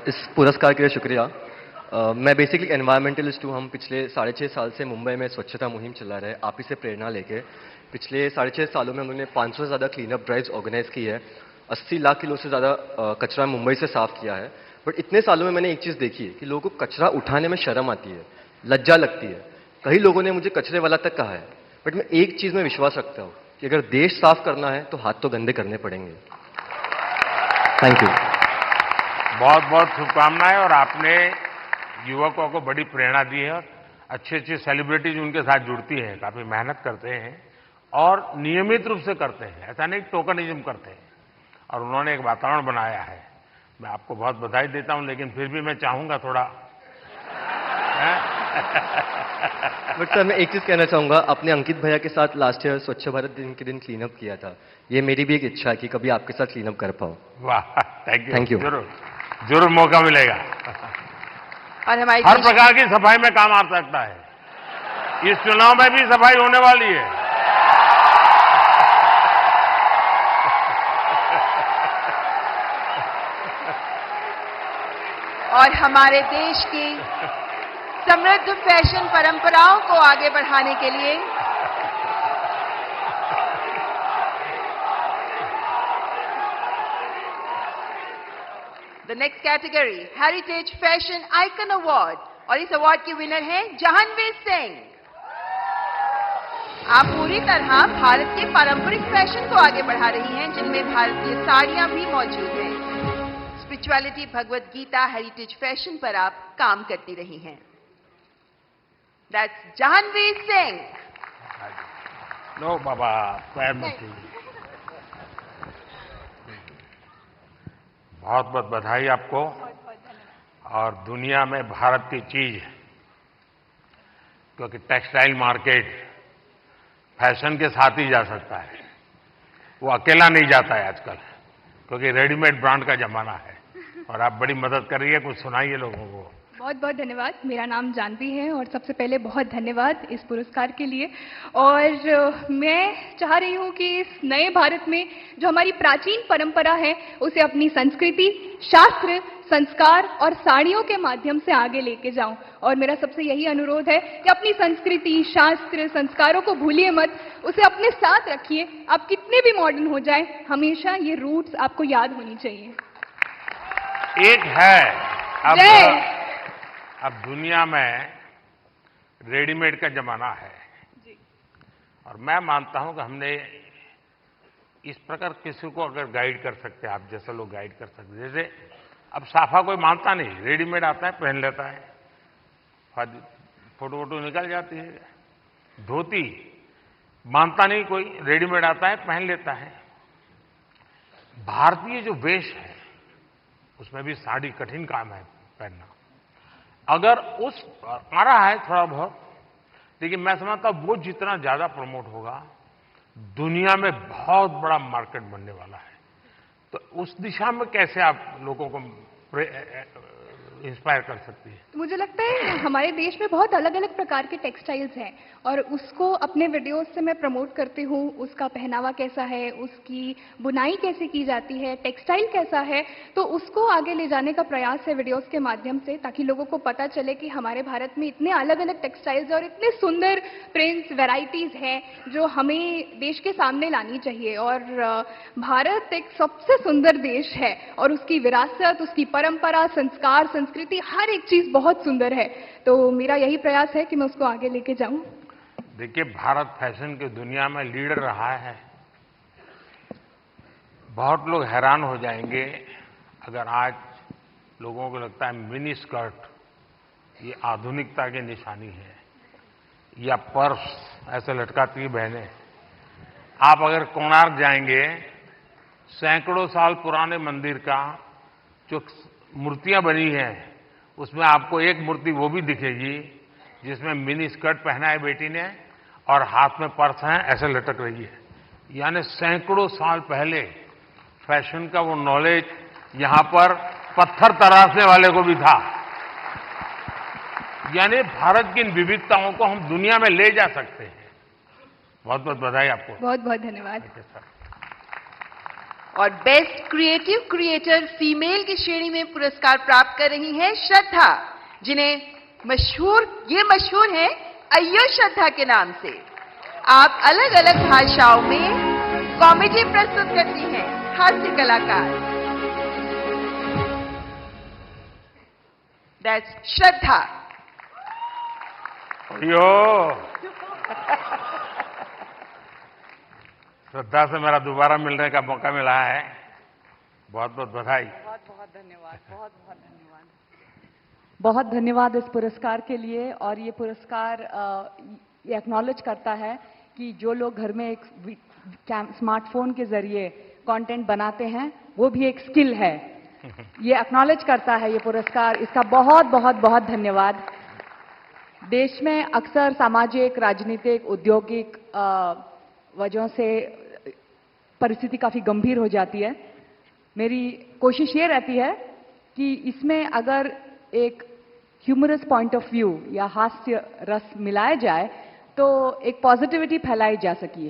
इस पुरस्कार के लिए शुक्रिया। मैं बेसिकली एनवायरमेंटलिस्ट हूँ। हम पिछले 6.5 साल से मुंबई में स्वच्छता मुहिम चला रहे हैं, आप ही से प्रेरणा लेके। पिछले 6.5 सालों में हम लोगों ने 500 से ज़्यादा क्लीनअप ड्राइव्स ऑर्गेनाइज की है, 80 लाख किलो से ज़्यादा कचरा मुंबई से साफ किया है। बट इतने सालों में मैंने एक चीज़ देखी है कि लोगों को कचरा उठाने में शर्म आती है, लज्जा लगती है। कई लोगों ने मुझे कचरे वाला तक कहा है, बट मैं एक चीज़ में विश्वास रखता हूँ कि अगर देश साफ करना है तो हाथ तो गंदे करने पड़ेंगे। Thank you. बहुत बहुत शुभकामनाएं। और आपने युवकों को बड़ी प्रेरणा दी है और अच्छी अच्छी सेलिब्रिटीज उनके साथ जुड़ती हैं, काफी मेहनत करते हैं और नियमित रूप से करते हैं, ऐसा नहीं टोकनिज्म करते हैं। और उन्होंने एक वातावरण बनाया है। मैं आपको बहुत बधाई देता हूं, लेकिन फिर भी मैं चाहूंगा थोड़ा बट सर मैं एक चीज कहना चाहूंगा, अपने अंकित भैया के साथ लास्ट ईयर स्वच्छ भारत दिन के दिन क्लीनअप किया था। ये मेरी भी एक इच्छा है कि कभी आपके साथ क्लीनअप कर पाऊं। वाह, थैंक यू। Thank you. जरूर जरूर मौका मिलेगा। और हमारी हर प्रकार की सफाई में काम आ सकता है। इस चुनाव में भी सफाई होने वाली है। और हमारे देश की समृद्ध फैशन परंपराओं को आगे बढ़ाने के लिए the next category heritage fashion icon award, और इस अवार्ड की विनर हैं जहानवीर सिंह। आप पूरी तरह भारत के पारंपरिक फैशन को आगे बढ़ा रही हैं, जिनमें भारतीय साड़ियां भी मौजूद हैं। Spirituality, Bhagavad Gita, heritage fashion पर आप काम करती रही हैं। दैट्स जहानवीर सिंह। लो बाबा, पैर मत छूइए। बहुत बहुत बधाई आपको। और दुनिया में भारत की चीज, क्योंकि टेक्सटाइल मार्केट फैशन के साथ ही जा सकता है, वो अकेला नहीं जाता है आजकल, क्योंकि रेडीमेड ब्रांड का जमाना है। और आप बड़ी मदद कर रही है, कुछ सुनाइए लोगों को। बहुत बहुत धन्यवाद। मेरा नाम जानवी है और सबसे पहले बहुत धन्यवाद इस पुरस्कार के लिए। और मैं चाह रही हूँ कि इस नए भारत में जो हमारी प्राचीन परंपरा है उसे अपनी संस्कृति, शास्त्र, संस्कार और साड़ियों के माध्यम से आगे लेके जाऊं। और मेरा सबसे यही अनुरोध है कि अपनी संस्कृति, शास्त्र, संस्कारों को भूलिए मत, उसे अपने साथ रखिए। आप कितने भी मॉडर्न हो जाएं, हमेशा ये रूट्स आपको याद होनी चाहिए। एक है अब दुनिया में रेडीमेड का जमाना है जी। और मैं मानता हूं कि हमने इस प्रकार किसी को अगर गाइड कर सकते, आप जैसे लोग गाइड कर सकते, जैसे अब साफा कोई मानता नहीं, रेडीमेड आता है पहन लेता है, फोटो वोटो निकल जाती है। धोती मानता नहीं कोई, रेडीमेड आता है पहन लेता है। भारतीय जो वेश है उसमें भी साड़ी कठिन काम है पहनना। अगर उस आ रहा है थोड़ा बहुत, लेकिन मैं समझता हूं वो जितना ज्यादा प्रमोट होगा, दुनिया में बहुत बड़ा मार्केट बनने वाला है। तो उस दिशा में कैसे आप लोगों को इंस्पायर कर सकती है? मुझे लगता है हमारे देश में बहुत अलग अलग प्रकार के टेक्सटाइल्स हैं और उसको अपने वीडियोस से मैं प्रमोट करती हूँ। उसका पहनावा कैसा है, उसकी बुनाई कैसे की जाती है, टेक्सटाइल कैसा है, तो उसको आगे ले जाने का प्रयास है वीडियोस के माध्यम से, ताकि लोगों को पता चले कि हमारे भारत में इतने अलग अलग टेक्सटाइल्स और इतने सुंदर प्रिंट्स, वेराइटीज हैं जो हमें देश के सामने लानी चाहिए। और भारत एक सबसे सुंदर देश है और उसकी विरासत, उसकी परंपरा, संस्कार, संस्कृति, हर एक चीज बहुत सुंदर है। तो मेरा यही प्रयास है कि मैं उसको आगे लेके जाऊं। देखिए, भारत फैशन की दुनिया में लीडर रहा है। बहुत लोग हैरान हो जाएंगे अगर आज लोगों को लगता है मिनी स्कर्ट ये आधुनिकता की निशानी है, या पर्स ऐसे लटकाती है बहनें। आप अगर कोणार्क जाएंगे, सैकड़ों साल पुराने मंदिर का जो मूर्तियां बनी हैं, उसमें आपको एक मूर्ति वो भी दिखेगी जिसमें मिनी स्कर्ट पहना है बेटी ने और हाथ में पर्स है, ऐसे लटक रही है। यानी सैकड़ों साल पहले फैशन का वो नॉलेज यहां पर पत्थर तराशने वाले को भी था। यानी भारत की इन विविधताओं को हम दुनिया में ले जा सकते हैं। बहुत बहुत बधाई आपको। बहुत बहुत धन्यवाद। और बेस्ट क्रिएटिव क्रिएटर फीमेल की श्रेणी में पुरस्कार प्राप्त कर रही हैं श्रद्धा, जिन्हें मशहूर है अय्यो श्रद्धा के नाम से। आप अलग अलग भाषाओं में कॉमेडी प्रस्तुत करती हैं, हास्य कलाकार। दैट्स श्रद्धा। अय्यो श्रद्धा से मेरा दोबारा मिलने का मौका मिला है। बहुत बहुत बधाई। बहुत बहुत धन्यवाद। बहुत बहुत धन्यवाद। बहुत धन्यवाद इस पुरस्कार के लिए। और ये पुरस्कार ये एक्नॉलेज करता है कि जो लोग घर में एक स्मार्टफोन के जरिए कंटेंट बनाते हैं, वो भी एक स्किल है। ये एक्नॉलेज करता है ये पुरस्कार। इसका बहुत बहुत बहुत धन्यवाद। देश में अक्सर सामाजिक, राजनीतिक, औद्योगिक वजहों से परिस्थिति काफी गंभीर हो जाती है। मेरी कोशिश ये रहती है कि इसमें अगर एक ह्यूमरस पॉइंट ऑफ व्यू या हास्य रस मिलाया जाए तो एक पॉजिटिविटी फैलाई जा सके।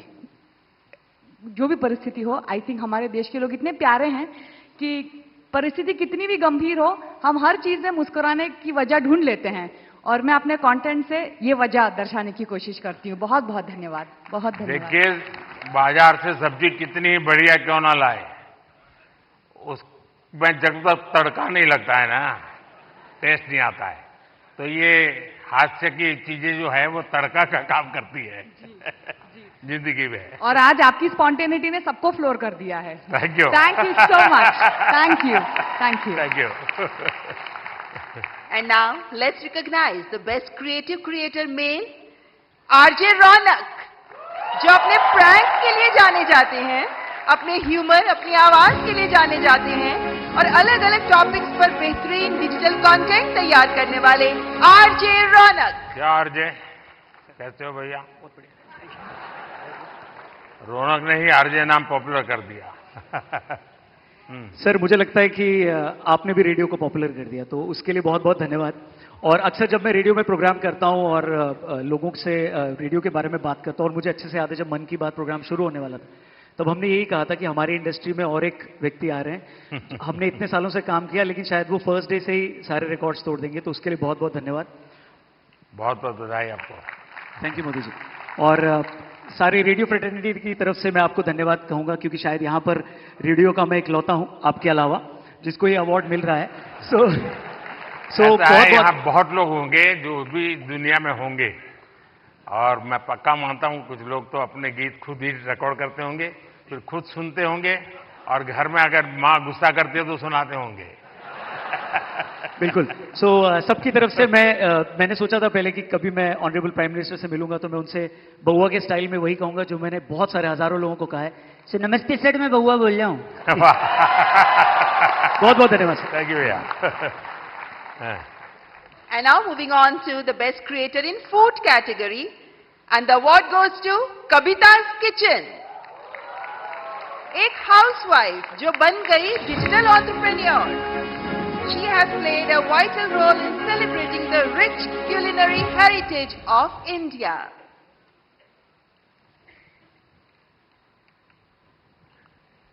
जो भी परिस्थिति हो, आई थिंक हमारे देश के लोग इतने प्यारे हैं कि परिस्थिति कितनी भी गंभीर हो, हम हर चीज में मुस्कुराने की वजह ढूंढ लेते हैं। और मैं अपने कंटेंट से ये वजह दर्शाने की कोशिश करती हूँ। बहुत बहुत धन्यवाद। बहुत धन्यवाद। देखिए, बाजार से सब्जी कितनी बढ़िया क्यों ना लाए, उसमें जब तक तड़का नहीं लगता है ना, टेस्ट नहीं आता है। तो ये हास्य की चीजें जो है वो तड़का का काम करती है जिंदगी में। और आज आपकी स्पॉन्टेनिटी ने सबको फ्लोर कर दिया है। Thank you. Thank you so much. Thank you. Thank you. Thank you. And now let's recognize the best creative creator male, RJ Raunak, जो अपने प्रैंक के लिए जाने जाते हैं, अपने ह्यूमर, अपनी आवाज के लिए जाने जाते हैं। और अलग अलग टॉपिक्स पर बेहतरीन डिजिटल कंटेंट तैयार करने वाले आरजे रौनक। क्या आरजे, कैसे हो भैया? रौनक ने ही आरजे नाम पॉपुलर कर दिया। सर, मुझे लगता है कि आपने भी रेडियो को पॉपुलर कर दिया, तो उसके लिए बहुत बहुत धन्यवाद। और अक्सर जब मैं रेडियो में प्रोग्राम करता हूं और लोगों से रेडियो के बारे में बात करता हूं, और मुझे अच्छे से याद है जब मन की बात प्रोग्राम शुरू होने वाला था, तब हमने यही कहा था कि हमारी इंडस्ट्री में और एक व्यक्ति आ रहे हैं। हमने इतने सालों से काम किया, लेकिन शायद वो फर्स्ट डे से ही सारे रिकॉर्ड्स तोड़ देंगे, तो उसके लिए बहुत बहुत धन्यवाद। बहुत बहुत बधाई आपको। Thank you Modi ji. और सारी रेडियो फ्रेटर्निटी की तरफ से मैं आपको धन्यवाद कहूंगा, क्योंकि शायद यहां पर रेडियो का मैं इकलौता हूं आपके अलावा जिसको ये अवार्ड मिल रहा है। यहाँ बहुत लोग होंगे जो भी दुनिया में होंगे, और मैं पक्का मानता हूं कुछ लोग तो अपने गीत खुद ही रिकॉर्ड करते होंगे, फिर खुद सुनते होंगे, और घर में अगर माँ गुस्सा करती है तो सुनाते होंगे। बिल्कुल। सबकी तरफ से मैंने सोचा था पहले कि कभी मैं ऑनरेबल प्राइम मिनिस्टर से मिलूंगा तो मैं उनसे बउआ के स्टाइल में वही कहूंगा जो मैंने बहुत सारे हजारों लोगों को कहा है, सो नमस्ते सर, मैं बउआ बोल रहा हूँ। बहुत बहुत धन्यवाद सर। थैंक यू भैया। And now moving on to the best creator in food category, and the award goes to Kavita's Kitchen. एक हाउसवाइफ जो बन गई digital entrepreneur. She has played a vital role in celebrating the rich culinary heritage of India.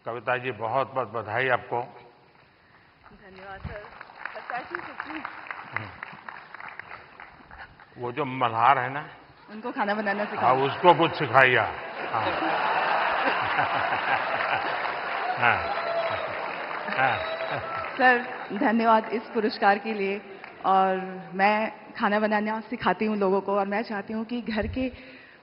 Kavita ji, बहुत बहुत बधाई आपको। धन्यवाद sir. वो जो मल्हार है ना, उनको खाना बनाना हाँ, सिखाओ। उसको कुछ सिखाइए। सर, धन्यवाद इस पुरस्कार के लिए। और मैं खाना बनाना सिखाती हूँ लोगों को, और मैं चाहती हूँ कि घर के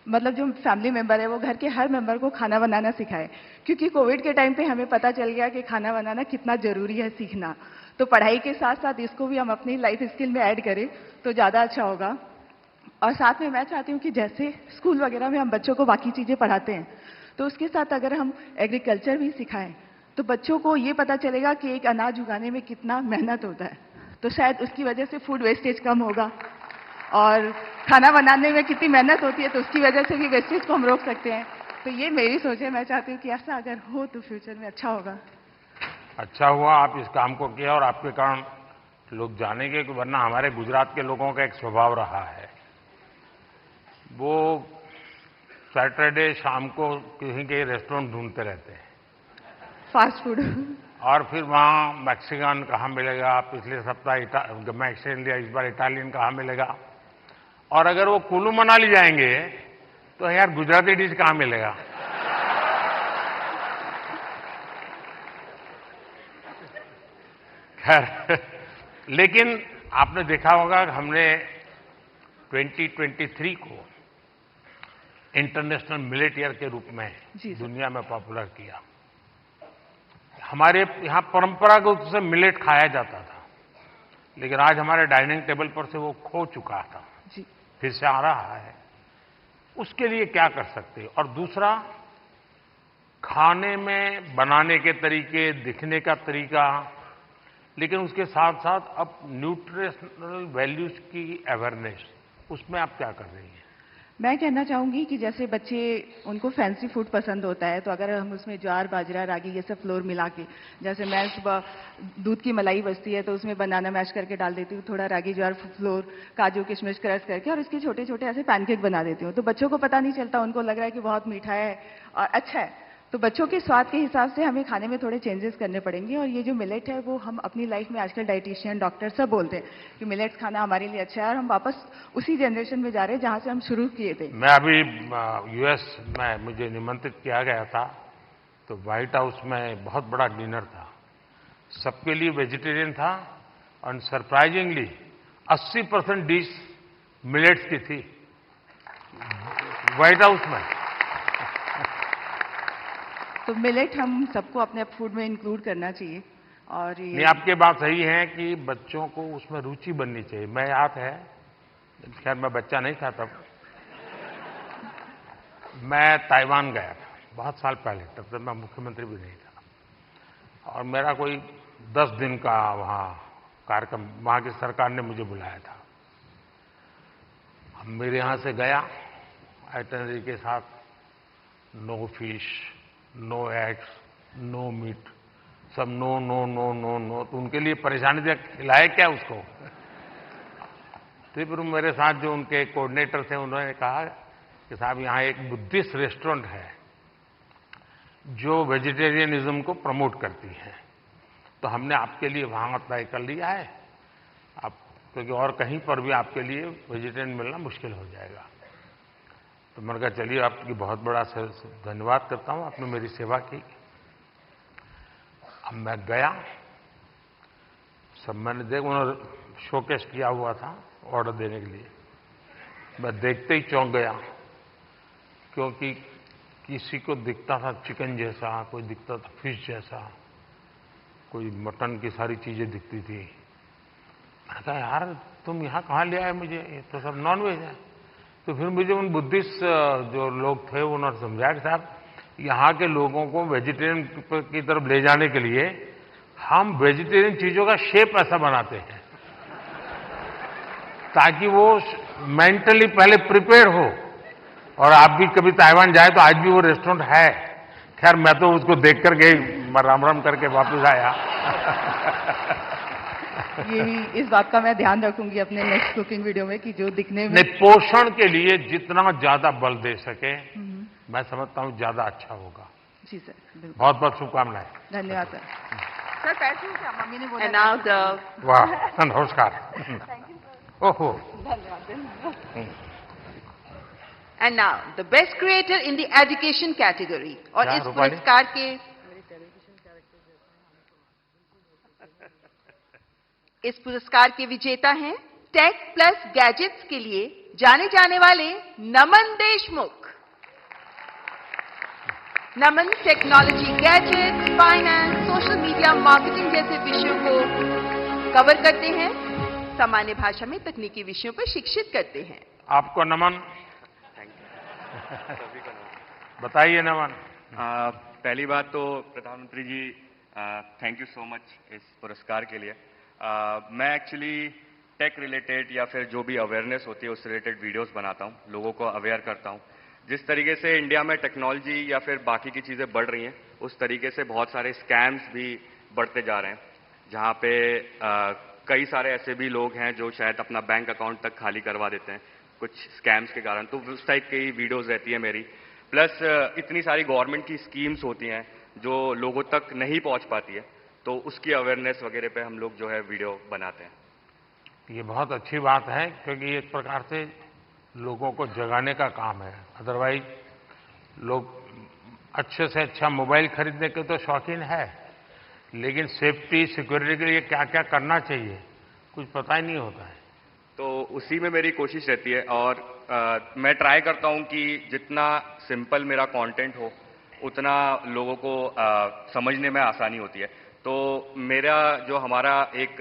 मतलब जो फैमिली मेंबर है वो घर के हर मेंबर को खाना बनाना सिखाए, क्योंकि कोविड के टाइम पे हमें पता चल गया कि खाना बनाना कितना जरूरी है सीखना। तो पढ़ाई के साथ साथ इसको भी हम अपनी लाइफ स्किल में ऐड करें तो ज़्यादा अच्छा होगा। और साथ में मैं चाहती हूँ कि जैसे स्कूल वगैरह में हम बच्चों को बाकी चीज़ें पढ़ाते हैं, तो उसके साथ अगर हम एग्रीकल्चर भी सिखाएं तो बच्चों को ये पता चलेगा कि एक अनाज उगाने में कितना मेहनत होता है, तो शायद उसकी वजह से फूड वेस्टेज कम होगा। और खाना बनाने में कितनी मेहनत होती है, तो उसकी वजह से भी वेस्टेज को हम रोक सकते हैं। तो ये मेरी सोच है, मैं चाहती हूँ कि ऐसा अगर हो तो फ्यूचर में अच्छा होगा। अच्छा हुआ आप इस काम को किया, और आपके कारण लोग जानेंगे, कि वरना हमारे गुजरात के लोगों का एक स्वभाव रहा है, वो सैटरडे शाम को कहीं के रेस्टोरेंट ढूंढते रहते हैं, फास्ट फूड। और फिर वहाँ मैक्सिकन कहाँ मिलेगा, पिछले सप्ताह मैक्स इंडिया, इस बार इटालियन कहाँ मिलेगा। और अगर वो कुल्लू मनाली जाएंगे तो यार गुजराती डिश कहाँ मिलेगा। खैर, लेकिन आपने देखा होगा कि हमने 2023 को इंटरनेशनल मिलेट ईयर के रूप में दुनिया में पॉपुलर किया। हमारे यहाँ परंपरागत रूप से मिलेट खाया जाता था, लेकिन आज हमारे डाइनिंग टेबल पर से वो खो चुका था, फिर से आ रहा है। उसके लिए क्या कर सकते हैं? और दूसरा, खाने में बनाने के तरीके, दिखने का तरीका, लेकिन उसके साथ साथ अब न्यूट्रिशनल वैल्यूज की अवेयरनेस, उसमें आप क्या कर रही हैं? मैं कहना चाहूंगी कि जैसे बच्चे, उनको फैंसी फूड पसंद होता है, तो अगर हम उसमें ज्वार, बाजरा, रागी ये सब फ्लोर मिला के, जैसे मैं सुबह दूध की मलाई बचती है तो उसमें बनाना मैश करके डाल देती हूँ, थोड़ा रागी, ज्वार फ्लोर, काजू किशमिश क्रश करके, और इसके छोटे छोटे ऐसे पैनकेक बना देती हूँ। तो बच्चों को पता नहीं चलता, उनको लग रहा है कि बहुत मीठा है और अच्छा है। तो बच्चों के स्वाद के हिसाब से हमें खाने में थोड़े चेंजेस करने पड़ेंगे। और ये जो मिलेट है वो हम अपनी लाइफ में आजकल डाइटिशियन, डॉक्टर सब बोलते हैं कि मिलेट्स खाना हमारे लिए अच्छा है, और हम वापस उसी जनरेशन में जा रहे हैं जहां से हम शुरू किए थे। मैं अभी यूएस में, मुझे निमंत्रित किया गया था, तो व्हाइट हाउस में बहुत बड़ा डिनर था, सबके लिए वेजिटेरियन था, और सरप्राइजिंगली 80% डिश मिलेट्स की थी व्हाइट हाउस में। तो मिलेट हम सबको अपने फूड में इंक्लूड करना चाहिए। और ये आपकी बात सही है कि बच्चों को उसमें रुचि बननी चाहिए। मैं याद है, खैर मैं बच्चा नहीं था तब, मैं ताइवान गया था बहुत साल पहले, तब तक मैं मुख्यमंत्री भी नहीं था, और मेरा कोई 10 दिन का वहाँ कार्यक्रम, वहाँ की सरकार ने मुझे बुलाया था। अब मेरे यहाँ से गया आइटनरी के साथ, no fish, no eggs, no meat, सब no no no no no. तो उनके लिए परेशानी थी, खिलाए क्या उसको। तो फिर मेरे साथ जो उनके कोऑर्डिनेटर थे उन्होंने कहा कि साहब यहाँ एक बुद्धिस्ट रेस्टोरेंट है जो वेजिटेरियनिज्म को प्रमोट करती है, तो हमने आपके लिए वहां तय कर लिया है, आप क्योंकि और कहीं पर भी आपके लिए वेजिटेरियन मिलना मुश्किल हो जाएगा। तो मैंने कहा चलिए आपकी बहुत बड़ा धन्यवाद करता हूं, आपने मेरी सेवा की। अब मैं गया, सब मैंने देखा, उन्होंने शोकेस किया हुआ था ऑर्डर देने के लिए। मैं देखते ही चौंक गया, क्योंकि किसी को दिखता था चिकन जैसा, कोई दिखता था फिश जैसा, कोई मटन की सारी चीजें दिखती थी। मैंने कहा यार तुम यहाँ कहाँ ले आए मुझे, ये तो सब नॉन वेज है। तो फिर मुझे उन बुद्धिस्ट जो लोग थे उन्होंने समझाया कि साहब यहाँ के लोगों को वेजिटेरियन की तरफ ले जाने के लिए हम वेजिटेरियन चीजों का शेप ऐसा बनाते हैं ताकि वो मेंटली पहले प्रिपेयर हो। और आप भी कभी ताइवान जाए तो आज भी वो रेस्टोरेंट है। खैर मैं तो उसको देख करके राम राम करके वापस आया। यही इस बात का मैं ध्यान रखूंगी अपने नेक्स्ट कुकिंग वीडियो में कि जो दिखने में नहीं, पोषण के लिए जितना ज्यादा बल दे सके मैं समझता हूं ज्यादा अच्छा होगा। जी सर, बिल्कुल। बहुत बहुत शुभकामनाएं। धन्यवाद सर। सर पैसे क्या मम्मी ने बोला? And now the वाह नमस्कार। ओहो, and now the best creator in the education category। और क्या, इस रूपाली? पुरस्कार के इस पुरस्कार के विजेता हैं टेक प्लस गैजेट्स के लिए जाने जाने वाले Naman Deshmukh. Naman technology, gadgets, finance, social media, marketing जैसे विषयों को कवर करते हैं, सामान्य भाषा में तकनीकी विषयों पर शिक्षित करते हैं। आपको नमन। बताइए नमन। पहली बात तो प्रधानमंत्री जी थैंक यू सो मच इस पुरस्कार के लिए। मैं एक्चुअली टेक रिलेटेड या फिर जो भी अवेयरनेस होती है उस रिलेटेड वीडियोस बनाता हूँ, लोगों को अवेयर करता हूँ। जिस तरीके से इंडिया में टेक्नोलॉजी या फिर बाकी की चीज़ें बढ़ रही हैं उस तरीके से बहुत सारे स्कैम्स भी बढ़ते जा रहे हैं, जहाँ पे कई सारे ऐसे भी लोग हैं जो शायद अपना बैंक अकाउंट तक खाली करवा देते हैं कुछ स्कैम्स के कारण। तो उस टाइप की वीडियोस रहती है मेरी। प्लस इतनी सारी गवर्नमेंट की स्कीम्स होती हैं जो लोगों तक नहीं पहुंच पाती है, तो उसकी अवेयरनेस वगैरह पे हम लोग जो है वीडियो बनाते हैं। ये बहुत अच्छी बात है, क्योंकि ये एक प्रकार से लोगों को जगाने का काम है। अदरवाइज लोग अच्छे से अच्छा मोबाइल खरीदने के तो शौकीन है, लेकिन सेफ्टी सिक्योरिटी के लिए क्या क्या करना चाहिए कुछ पता ही नहीं होता है। तो उसी में मेरी कोशिश रहती है और मैं ट्राई करता हूं कि जितना सिंपल मेरा कंटेंट हो उतना लोगों को समझने में आसानी होती है। तो मेरा जो हमारा एक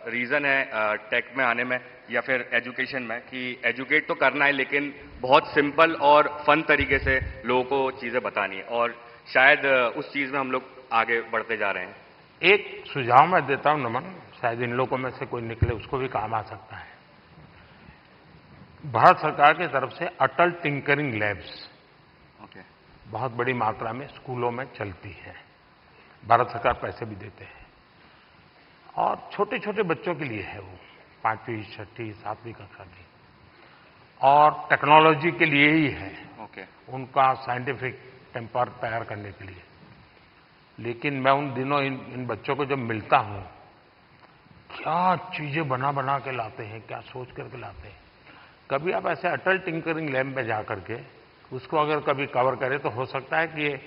रीज़न है टेक में आने में या फिर एजुकेशन में कि एजुकेट तो करना है लेकिन बहुत सिंपल और फन तरीके से लोगों को चीज़ें बतानी है, और शायद उस चीज़ में हम लोग आगे बढ़ते जा रहे हैं। एक सुझाव मैं देता हूं नमन, शायद इन लोगों में से कोई निकले उसको भी काम आ सकता है। भारत सरकार की तरफ से अटल टिंकरिंग लैब्स बहुत बड़ी मात्रा में स्कूलों में चलती है। भारत सरकार पैसे भी देते हैं और छोटे छोटे बच्चों के लिए है, वो 5वीं 6वीं 7वीं कक्षा की, और टेक्नोलॉजी के लिए ही है। उनका साइंटिफिक टेम्पर तैयार करने के लिए। लेकिन मैं उन दिनों इन बच्चों को जब मिलता हूं, क्या चीजें बना बना के लाते हैं, क्या सोच करके लाते हैं। कभी आप ऐसे अटल टिंकरिंग लैब में जाकर के उसको अगर कभी कवर करें तो हो सकता है कि ये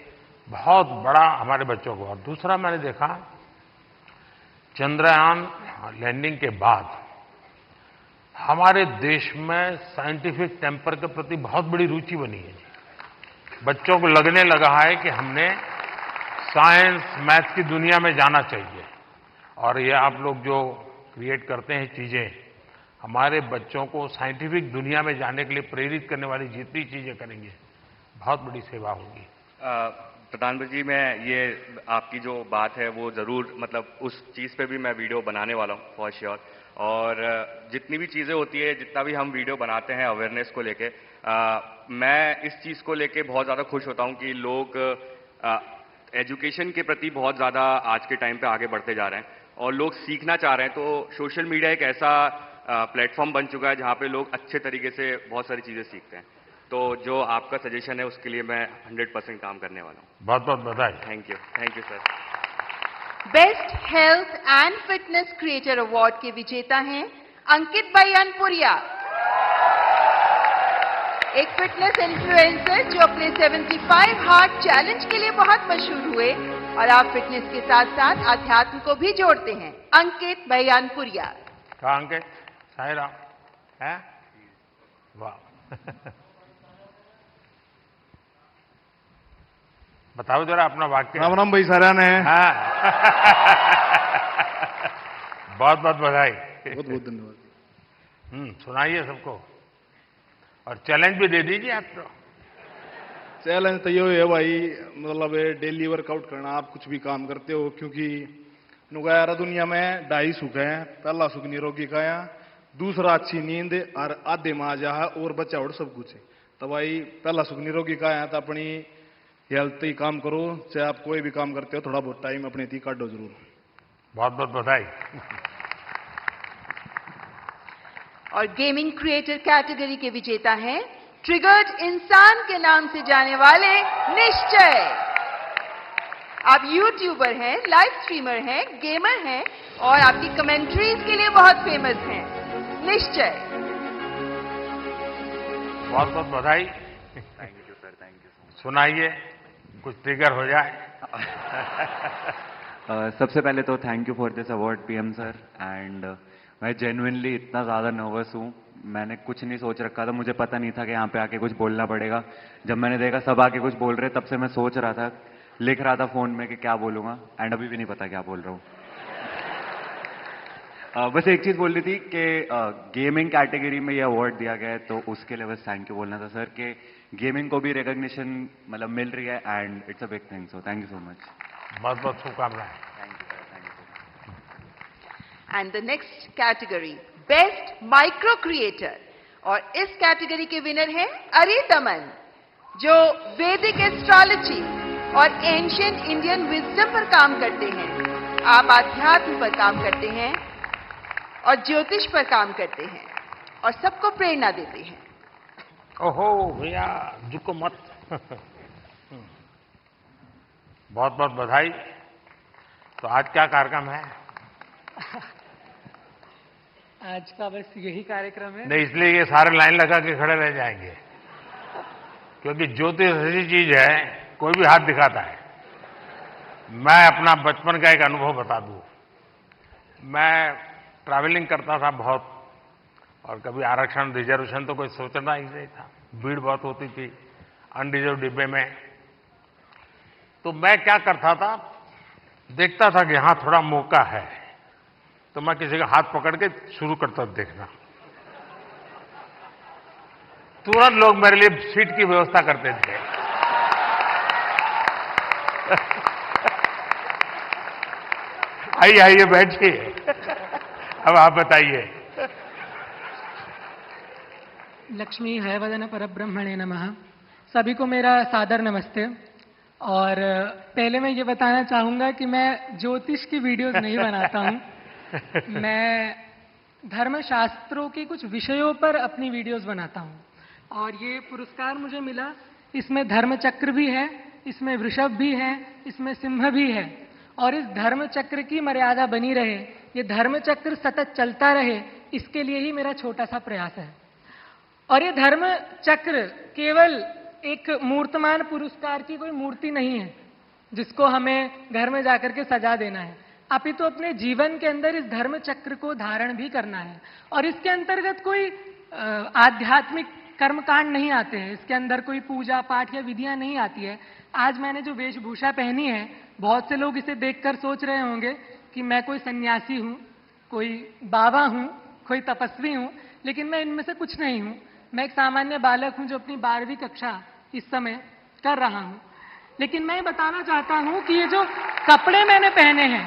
बहुत बड़ा हमारे बच्चों को। और दूसरा मैंने देखा, चंद्रयान लैंडिंग के बाद हमारे देश में साइंटिफिक टेम्पर के प्रति बहुत बड़ी रुचि बनी है। बच्चों को लगने लगा है कि हमने साइंस मैथ की दुनिया में जाना चाहिए। और ये आप लोग जो क्रिएट करते हैं चीजें, हमारे बच्चों को साइंटिफिक दुनिया में जाने के लिए प्रेरित करने वाली जितनी चीजें करेंगे बहुत बड़ी सेवा होगी। प्रधानमंत्री जी, मैं ये आपकी जो बात है वो ज़रूर मतलब उस चीज़ पे भी मैं वीडियो बनाने वाला हूँ फॉर श्योर। और जितनी भी चीज़ें होती है, जितना भी हम वीडियो बनाते हैं अवेयरनेस को लेके, मैं इस चीज़ को लेके बहुत ज़्यादा खुश होता हूँ कि लोग एजुकेशन के प्रति बहुत ज़्यादा आज के टाइम पे आगे बढ़ते जा रहे हैं और लोग सीखना चाह रहे हैं। तो सोशल मीडिया एक ऐसा प्लेटफॉर्म बन चुका है जहाँ पे लोग अच्छे तरीके से बहुत सारी चीज़ें सीखते हैं। तो जो आपका सजेशन है उसके लिए मैं 100% काम करने वाला हूँ। बहुत बहुत बधाई। Thank you sir. Best health and fitness creator award के विजेता हैं अंकित भाई अनपुरिया, एक फिटनेस इन्फ्लुएंसर जो अपने 75 हार्ट चैलेंज के लिए बहुत मशहूर हुए और आप फिटनेस के साथ साथ अध्यात्म को भी जोड़ते हैं। अंकित भाई अनपुरिया। कहा अंकित? साई राम है? वाह। बताओ जरा अपना वाक्य। राम राम भाई सारा ने। हाँ। बहुत बहुत बधाई। बहुत बहुत धन्यवाद। सुनाइए सबको और चैलेंज भी दे दीजिए आप तो। चैलेंज तो ये है भाई, मतलब डेली वर्कआउट करना। आप कुछ भी काम करते हो, क्योंकि नुगारा दुनिया में 2.5 सुख है। पहला सुख निरोगी काया, दूसरा अच्छी नींद और आधे में आ जा है और बच्चा और सब कुछ है। तो भाई पहला सुख निरोगी काया, तो अपनी हेल्थ ही काम करो। चाहे आप कोई भी काम करते हो, थोड़ा बहुत टाइम अपने थी काटो जरूर। बहुत बहुत बधाई। और गेमिंग क्रिएटर कैटेगरी के विजेता हैं ट्रिगर्ड इंसान के नाम से जाने वाले निश्चय। आप यूट्यूबर हैं, लाइव स्ट्रीमर हैं, गेमर हैं और आपकी कमेंट्रीज के लिए बहुत फेमस हैं। निश्चय, बहुत बहुत बधाई। Thank you sir, thank you. सुनाइए, कुछ ट्रिगर हो जाए। सबसे पहले तो thank you for this award PM sir. And मैं जेन्युइनली इतना ज़्यादा नर्वस हूँ, मैंने कुछ नहीं सोच रखा था। मुझे पता नहीं था कि यहाँ पे आके कुछ बोलना पड़ेगा। जब मैंने देखा सब आके कुछ बोल रहे, तब से मैं सोच रहा था, लिख रहा था फ़ोन में कि क्या बोलूँगा, एंड अभी भी नहीं पता क्या बोल रहा हूँ। बस एक चीज़ बोलनी थी कि गेमिंग कैटेगरी में ये अवार्ड दिया गया है, तो उसके लिए बस थैंक यू बोलना था सर कि गेमिंग को भी रिकॉग्निशन मतलब मिल रही है and it's a big thing. So thank you so much. बहुत बहुत शुभकामनाएं। And the next category best micro creator, और इस कैटेगरी के विनर हैं अरिदमन, जो वैदिक एस्ट्रोलॉजी और एंशिएंट इंडियन विजडम पर काम करते हैं। आप आध्यात्म पर काम करते हैं और ज्योतिष पर काम करते हैं और सबको प्रेरणा देते हैं। ओहो भैया, झुको मत। बहुत बहुत बधाई। तो आज क्या कार्यक्रम है? आज का बस यही कार्यक्रम है। नहीं, इसलिए ये सारे लाइन लगा के खड़े रह जाएंगे, क्योंकि ज्योतिष ऐसी चीज है, कोई भी हाथ दिखाता है। मैं अपना बचपन का एक अनुभव बता दूं। मैं ट्रैवलिंग करता था बहुत, और कभी आरक्षण रिजर्वेशन तो कोई सोचना ही नहीं था। भीड़ बहुत होती थी अनरिजर्व डिब्बे में। तो मैं क्या करता था, देखता था कि यहां थोड़ा मौका है, तो मैं किसी का हाथ पकड़ के शुरू करता देखना। तुरंत लोग मेरे लिए सीट की व्यवस्था करते थे। आइए आइए बैठिए। अब आप बताइए। लक्ष्मी हयवदन परब्रह्मणे नमः। सभी को मेरा सादर नमस्ते। और पहले मैं ये बताना चाहूंगा कि मैं ज्योतिष की वीडियोस नहीं बनाता हूं। मैं धर्मशास्त्रों के कुछ विषयों पर अपनी वीडियोस बनाता हूं। और ये पुरस्कार मुझे मिला, इसमें धर्मचक्र भी है, इसमें वृषभ भी है, इसमें सिंह भी है। और इस धर्मचक्र की मर्यादा बनी रहे, ये धर्मचक्र सतत चलता रहे, इसके लिए ही मेरा छोटा सा प्रयास है। और ये धर्मचक्र केवल एक मूर्तमान पुरस्कार की कोई मूर्ति नहीं है जिसको हमें घर में जाकर के सजा देना है। अपितु अपने जीवन के अंदर इस धर्म चक्र को धारण भी करना है। और इसके अंतर्गत कोई आध्यात्मिक कर्मकांड नहीं आते हैं, इसके अंदर कोई पूजा पाठ या विधियां नहीं आती है। आज मैंने जो वेशभूषा पहनी है, बहुत से लोग इसे देखकर सोच रहे होंगे कि मैं कोई सन्यासी हूं, कोई बाबा हूं, कोई तपस्वी हूं, लेकिन मैं इनमें से कुछ नहीं हूं। मैं एक सामान्य बालक हूं जो अपनी 12वीं कक्षा इस समय कर रहा हूं। लेकिन मैं बताना चाहता हूं कि ये जो कपड़े मैंने पहने हैं,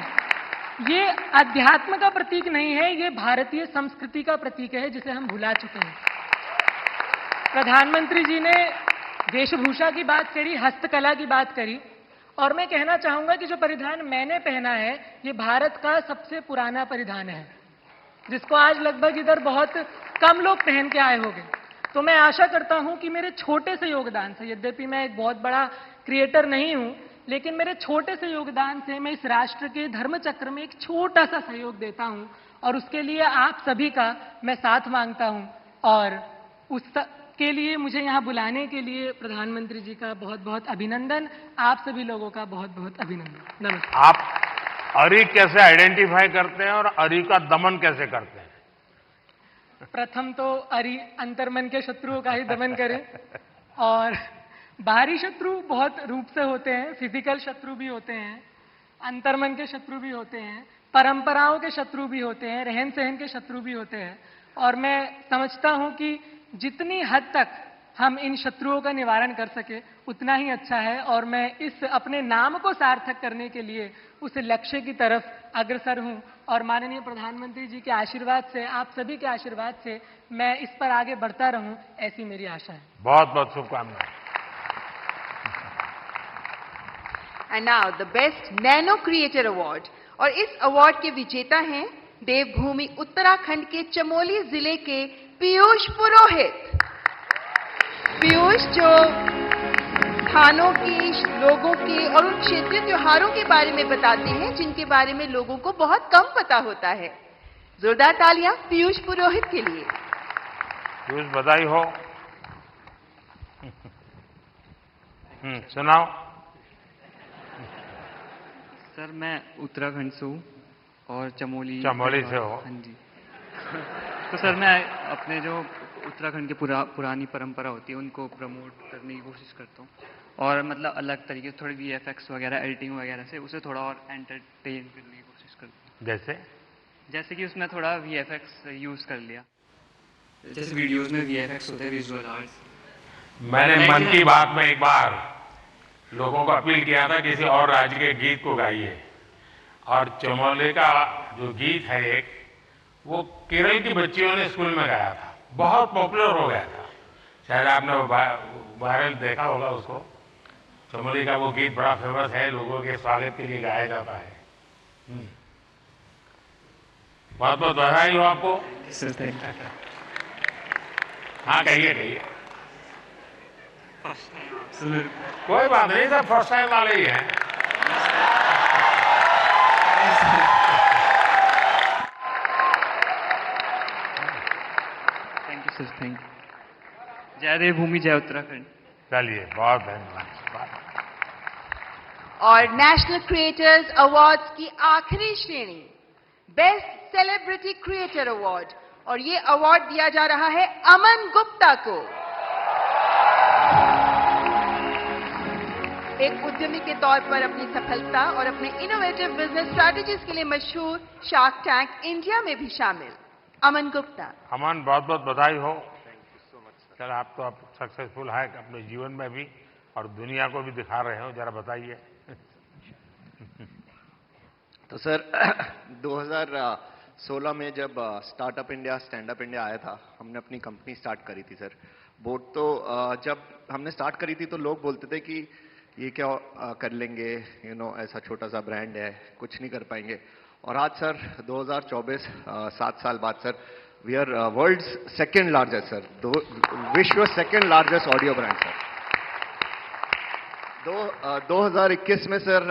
ये अध्यात्म का प्रतीक नहीं है, ये भारतीय संस्कृति का प्रतीक है, जिसे हम भुला चुके हैं। प्रधानमंत्री जी ने वेशभूषा की बात करी, हस्तकला की बात करी, और मैं कहना चाहूंगा कि जो परिधान मैंने पहना है, ये भारत का सबसे पुराना परिधान है, जिसको आज लगभग इधर बहुत कम लोग पहन के आए होंगे। तो मैं आशा करता हूं कि मेरे छोटे से योगदान से, यद्यपि मैं एक बहुत बड़ा क्रिएटर नहीं हूं, लेकिन मेरे छोटे से योगदान से मैं इस राष्ट्र के धर्म चक्र में एक छोटा सा सहयोग देता हूं, और उसके लिए आप सभी का मैं साथ मांगता हूं। और उसके लिए मुझे यहाँ बुलाने के लिए प्रधानमंत्री जी का बहुत बहुत अभिनंदन, आप सभी लोगों का बहुत बहुत अभिनंदन। नमस्कार। आप अरी कैसे आइडेंटिफाई करते हैं और अरी का दमन कैसे करते हैं? प्रथम तो अरी अंतर्मन के शत्रुओं का ही दमन करें, और बाहरी शत्रु बहुत रूप से होते हैं, फिजिकल शत्रु भी होते हैं, अंतर्मन के शत्रु भी होते हैं, परंपराओं के शत्रु भी होते हैं, रहन सहन के शत्रु भी होते हैं। और मैं समझता हूं कि जितनी हद तक हम इन शत्रुओं का निवारण कर सके उतना ही अच्छा है, और मैं इस अपने नाम को सार्थक करने के लिए उस लक्ष्य की तरफ अग्रसर हूं। और माननीय प्रधानमंत्री जी के आशीर्वाद से, आप सभी के आशीर्वाद से मैं इस पर आगे बढ़ता रहूं, ऐसी मेरी आशा है। बहुत बहुत शुभकामनाएं। And now the best nano creator award, और इस अवार्ड के विजेता हैं देवभूमि उत्तराखंड के चमोली जिले के पीयूष पुरोहित। पीयूष जो स्थानों की, लोगों के और उन क्षेत्रीय त्योहारों के बारे में बताते हैं जिनके बारे में लोगों को बहुत कम पता होता है। जोरदार तालियां पीयूष पुरोहित के लिए। पीयूष, बधाई हो। सुनाओ। सर, मैं उत्तराखंड से हूँ और चमोली से हो। हाँ जी। तो सर, मैं अपने जो उत्तराखंड की पुरानी परंपरा होती है उनको प्रमोट करने की कोशिश करता हूँ, और मतलब अलग तरीके से थोड़ी VFX वगैरह, एडिटिंग वगैरह से उसे थोड़ा और एंटरटेन करने की कोशिश करता हूँ। जैसे कि उसमें थोड़ा VFX यूज कर लिया, जैसे वीडियोस में VFX होते हैं, विजुअल आर्ट्स। मैंने मन की बात में एक बार लोगों को अपील किया था किसी और राज्य के गीत को गाइए, और चमोली का जो गीत है एक, वो केरल की बच्चियों ने स्कूल में गाया था, बहुत पॉपुलर हो गया था। शायद आपने वायरल देखा होगा उसको। चमोली का वो गीत बड़ा फेमस है, लोगों के स्वागत के लिए गाया जाता है। बहुत बहुत बधाई हो आपको। हाँ, कहिए। कोई बात नहीं, सब फर्स्ट टाइम वाले ही हैं। Thank you sir, thank you. जय देवभूमि, जय उत्तराखंड। चलिए, बहुत धन्यवाद। और नेशनल क्रिएटर्स अवार्ड्स की आखिरी श्रेणी, बेस्ट सेलिब्रिटी क्रिएटर अवार्ड, और ये अवार्ड दिया जा रहा है अमन गुप्ता को। एक उद्यमी के तौर पर अपनी सफलता और अपने इनोवेटिव बिजनेस स्ट्रैटेजीज के लिए मशहूर शार्क टैंक इंडिया में भी शामिल अमन गुप्ता। अमन, बहुत बहुत बधाई हो। सर, आप तो अब सक्सेसफुल है अपने जीवन में भी और दुनिया को भी दिखा रहे हो, जरा बताइए। तो सर 2016 में जब startup India, stand up India आया था, हमने अपनी कंपनी स्टार्ट करी थी सर। बोट तो जब हमने स्टार्ट करी थी तो लोग बोलते थे कि ये क्या कर लेंगे, ऐसा छोटा सा ब्रांड है, कुछ नहीं कर पाएंगे। और आज सर 2024, 7 साल बाद sir, we are world's second largest sir, विश्व second largest audio brand sir. 2021 में सर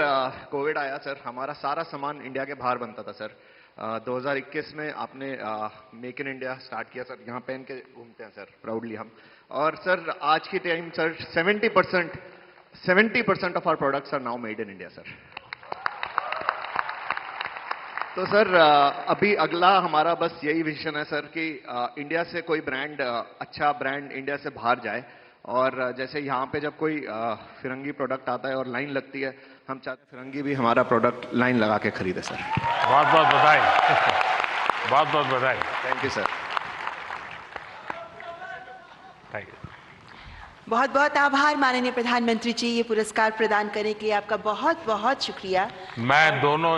कोविड आया सर, हमारा सारा सामान इंडिया के बाहर बनता था सर। 2021 में आपने मेक इन इंडिया स्टार्ट किया सर, यहाँ पहन के घूमते हैं सर प्राउडली हम। और सर आज की time sir 70% of our products are now made in India sir. तो सर अभी अगला हमारा बस यही विजन है सर कि इंडिया से कोई ब्रांड, अच्छा ब्रांड इंडिया से बाहर जाए। और जैसे यहाँ पे जब कोई फिरंगी प्रोडक्ट आता है और लाइन लगती है, हम चाहते हैं फिरंगी भी हमारा प्रोडक्ट लाइन लगा के खरीदे सर। बहुत बहुत बधाई। बहुत बहुत बधाई। Thank you sir. Thank you. बहुत बहुत आभार माननीय प्रधानमंत्री जी, ये पुरस्कार प्रदान करने के लिए आपका बहुत बहुत शुक्रिया। मैं दोनों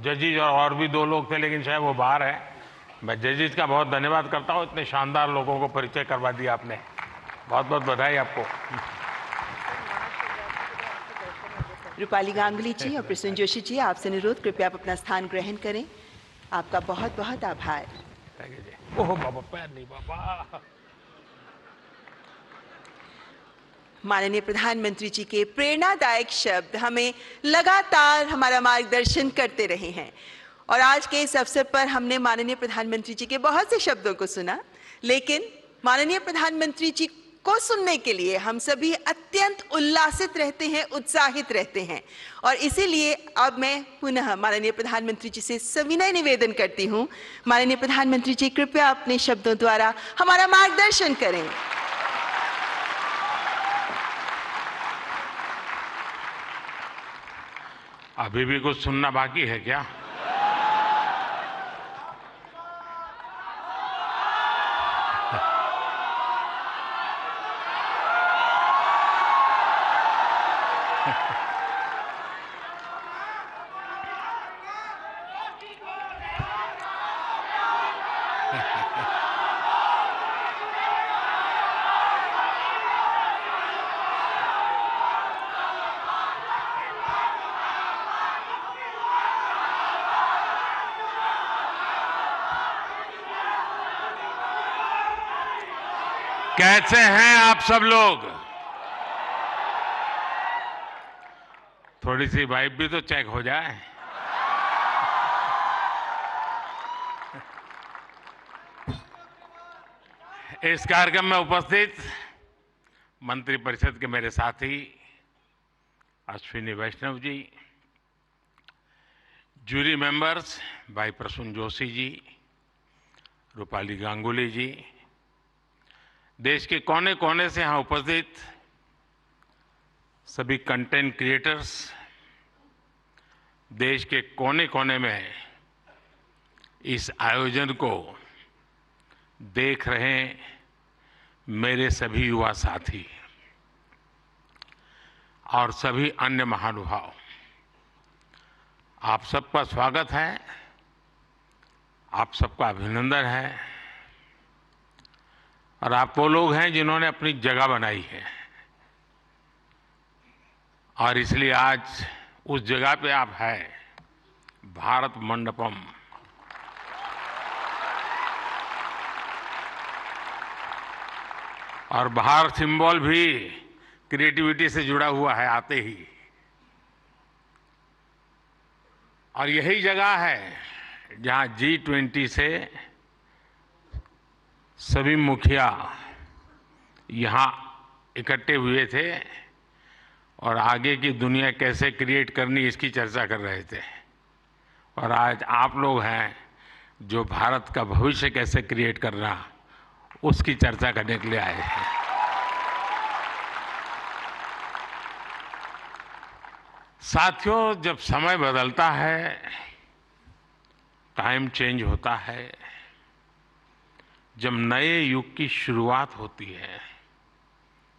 जजेज और भी 2 लोग थे, लेकिन शायद वो बाहर है। मैं जजेज का बहुत धन्यवाद करता हूँ, इतने शानदार लोगों को परिचय करवा दिया आपने। बहुत बहुत बधाई आपको। रूपाली गांगुली जी और प्रसून जोशी जी, आपसे अनुरोध, कृपया आप अपना स्थान ग्रहण करें। आपका बहुत बहुत आभार। ओह बाबा, पैर नहीं बाबा। माननीय प्रधानमंत्री जी के प्रेरणादायक शब्द हमें लगातार हमारा मार्गदर्शन करते रहे हैं और आज के इस अवसर पर हमने माननीय प्रधानमंत्री जी के बहुत से शब्दों को सुना, लेकिन माननीय प्रधानमंत्री जी को सुनने के लिए हम सभी अत्यंत उल्लासित रहते हैं, उत्साहित रहते हैं और इसीलिए अब मैं पुनः माननीय प्रधानमंत्री जी से सविनय निवेदन करती हूं, माननीय प्रधानमंत्री जी कृपया अपने शब्दों द्वारा हमारा मार्गदर्शन करें। अभी भी कुछ सुनना बाकी है क्या? कैसे हैं आप सब लोग? थोड़ी सी वाइब भी तो चेक हो जाए। इस कार्यक्रम में उपस्थित मंत्रिपरिषद के मेरे साथी अश्विनी वैष्णव जी, जूरी मेंबर्स भाई प्रसून जोशी जी, रूपाली गांगुली जी, देश के कोने कोने से यहां उपस्थित सभी कंटेंट क्रिएटर्स, देश के कोने कोने में इस आयोजन को देख रहे मेरे सभी युवा साथी और सभी अन्य महानुभाव, आप सबका स्वागत है, आप सबका अभिनंदन है और आप वो लोग हैं जिन्होंने अपनी जगह बनाई है और इसलिए आज उस जगह पे आप हैं, भारत मंडपम। और बाहर सिंबल भी क्रिएटिविटी से जुड़ा हुआ है आते ही, और यही जगह है जहां G20 से सभी मुखिया यहां इकट्ठे हुए थे और आगे की दुनिया कैसे क्रिएट करनी इसकी चर्चा कर रहे थे। और आज आप लोग हैं जो भारत का भविष्य कैसे क्रिएट करना उसकी चर्चा करने के लिए आए हैं। साथियों, जब समय बदलता है, टाइम चेंज होता है, जब नए युग की शुरुआत होती है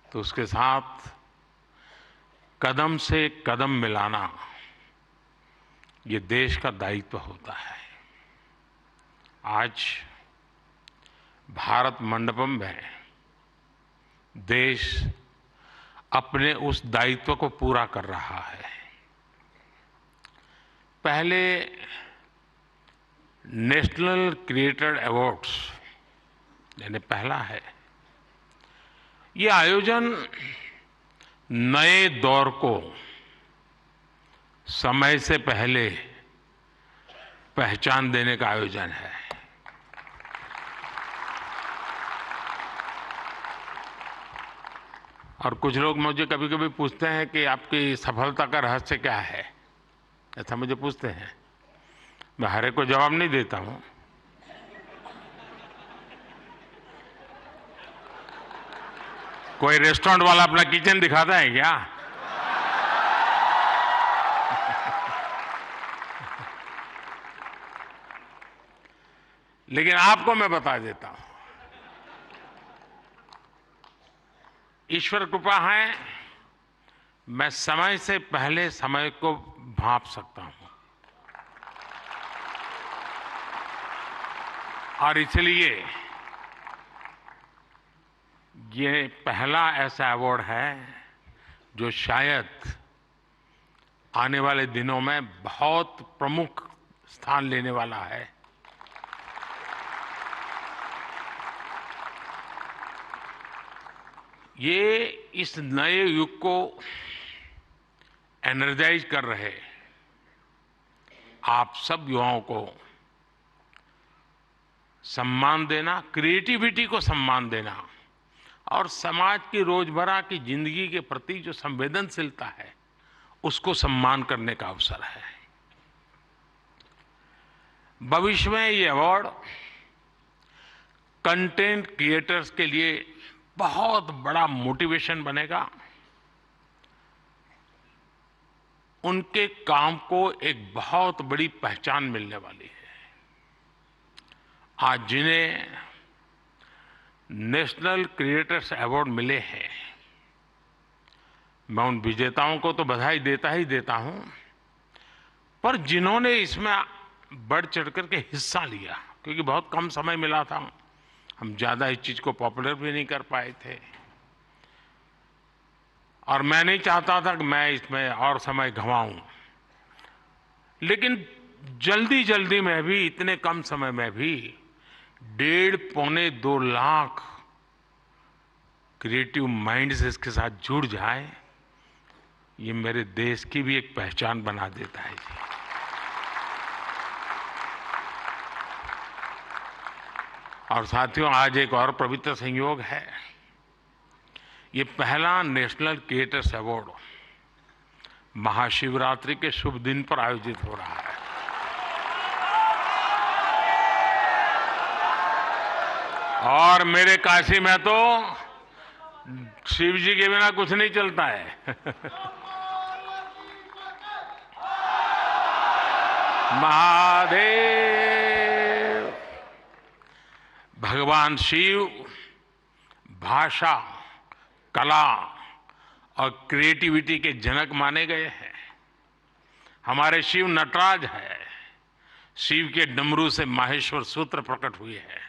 तो उसके साथ कदम से कदम मिलाना ये देश का दायित्व होता है। आज भारत मंडपम में देश अपने उस दायित्व को पूरा कर रहा है। पहले नेशनल क्रिएटर अवार्ड्स यानी पहला है, ये आयोजन नए दौर को समय से पहले पहचान देने का आयोजन है। और कुछ लोग मुझे कभी-कभी पूछते हैं कि आपकी सफलता का रहस्य क्या है, ऐसा मुझे पूछते हैं। मैं हर एक को जवाब नहीं देता हूं। कोई रेस्टोरेंट वाला अपना किचन दिखाता है क्या? लेकिन आपको मैं बता देता हूं, ईश्वर कृपा है, मैं समय से पहले समय को भांप सकता हूं और इसलिए ये पहला ऐसा अवार्ड है जो शायद आने वाले दिनों में बहुत प्रमुख स्थान लेने वाला है। ये इस नए युग को एनर्जाइज कर रहे आप सब युवाओं को सम्मान देना, क्रिएटिविटी को सम्मान देना और समाज की रोजमर्रा की जिंदगी के प्रति जो संवेदनशीलता है उसको सम्मान करने का अवसर है। भविष्य में ये अवार्ड कंटेंट क्रिएटर्स के लिए बहुत बड़ा मोटिवेशन बनेगा, उनके काम को एक बहुत बड़ी पहचान मिलने वाली है। आज जिन्हें नेशनल क्रिएटर्स अवार्ड मिले हैं, मैं उन विजेताओं को तो बधाई देता ही देता हूं, पर जिन्होंने इसमें बढ़ चढ़ करके हिस्सा लिया, क्योंकि बहुत कम समय मिला था, हम ज्यादा इस चीज को पॉपुलर भी नहीं कर पाए थे और मैं नहीं चाहता था कि मैं इसमें और समय गंवाऊं, लेकिन जल्दी जल्दी में भी, इतने कम समय में भी 1.5-2 लाख क्रिएटिव माइंड्स इसके साथ जुड़ जाए, ये मेरे देश की भी एक पहचान बना देता है। और साथियों, आज एक और पवित्र संयोग है, ये पहला नेशनल क्रिएटर्स अवार्ड महाशिवरात्रि के शुभ दिन पर आयोजित हो रहा है। और मेरे काशी में तो शिव जी के बिना कुछ नहीं चलता है। महादेव, भगवान शिव भाषा, कला और क्रिएटिविटी के जनक माने गए हैं। हमारे शिव नटराज है, शिव के डमरू से माहेश्वर सूत्र प्रकट हुए हैं।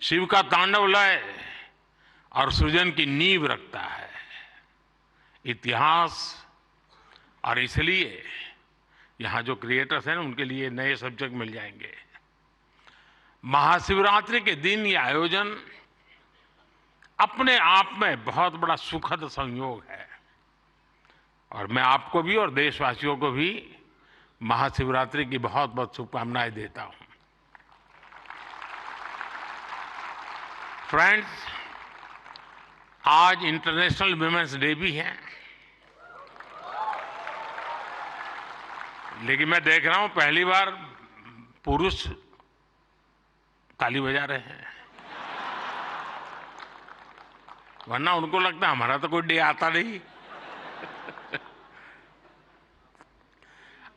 शिव का तांडव लय और सृजन की नींव रखता है इतिहास, और इसलिए यहां जो क्रिएटर्स हैं उनके लिए नए सब्जेक्ट मिल जाएंगे। महाशिवरात्रि के दिन ये आयोजन अपने आप में बहुत बड़ा सुखद संयोग है और मैं आपको भी और देशवासियों को भी महाशिवरात्रि की बहुत बहुत शुभकामनाएं देता हूं। फ्रेंड्स, आज इंटरनेशनल वुमेन्स डे भी है, लेकिन मैं देख रहा हूं पहली बार पुरुष ताली बजा रहे हैं, वरना उनको लगता है हमारा तो कोई डे आता नहीं।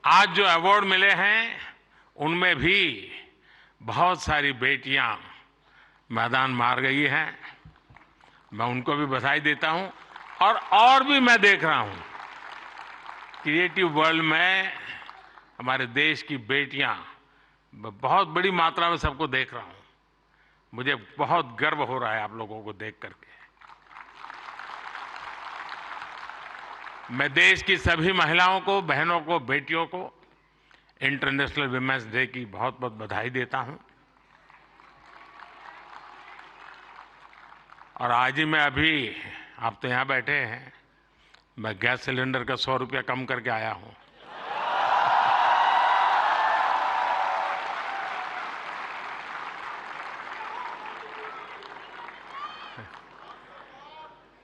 आज जो अवार्ड मिले हैं उनमें भी बहुत सारी बेटियां मैदान मार गई हैं, मैं उनको भी बधाई देता हूं। और भी मैं देख रहा हूं क्रिएटिव वर्ल्ड में हमारे देश की बेटियां बहुत बड़ी मात्रा में सबको देख रहा हूं, मुझे बहुत गर्व हो रहा है आप लोगों को देख करके। मैं देश की सभी महिलाओं को, बहनों को, बेटियों को इंटरनेशनल वुमेन्स डे की बहुत बहुत बधाई देता हूं। और आज ही मैं अभी, आप तो यहां बैठे हैं, मैं गैस सिलेंडर का 100 रुपया कम करके आया हूं।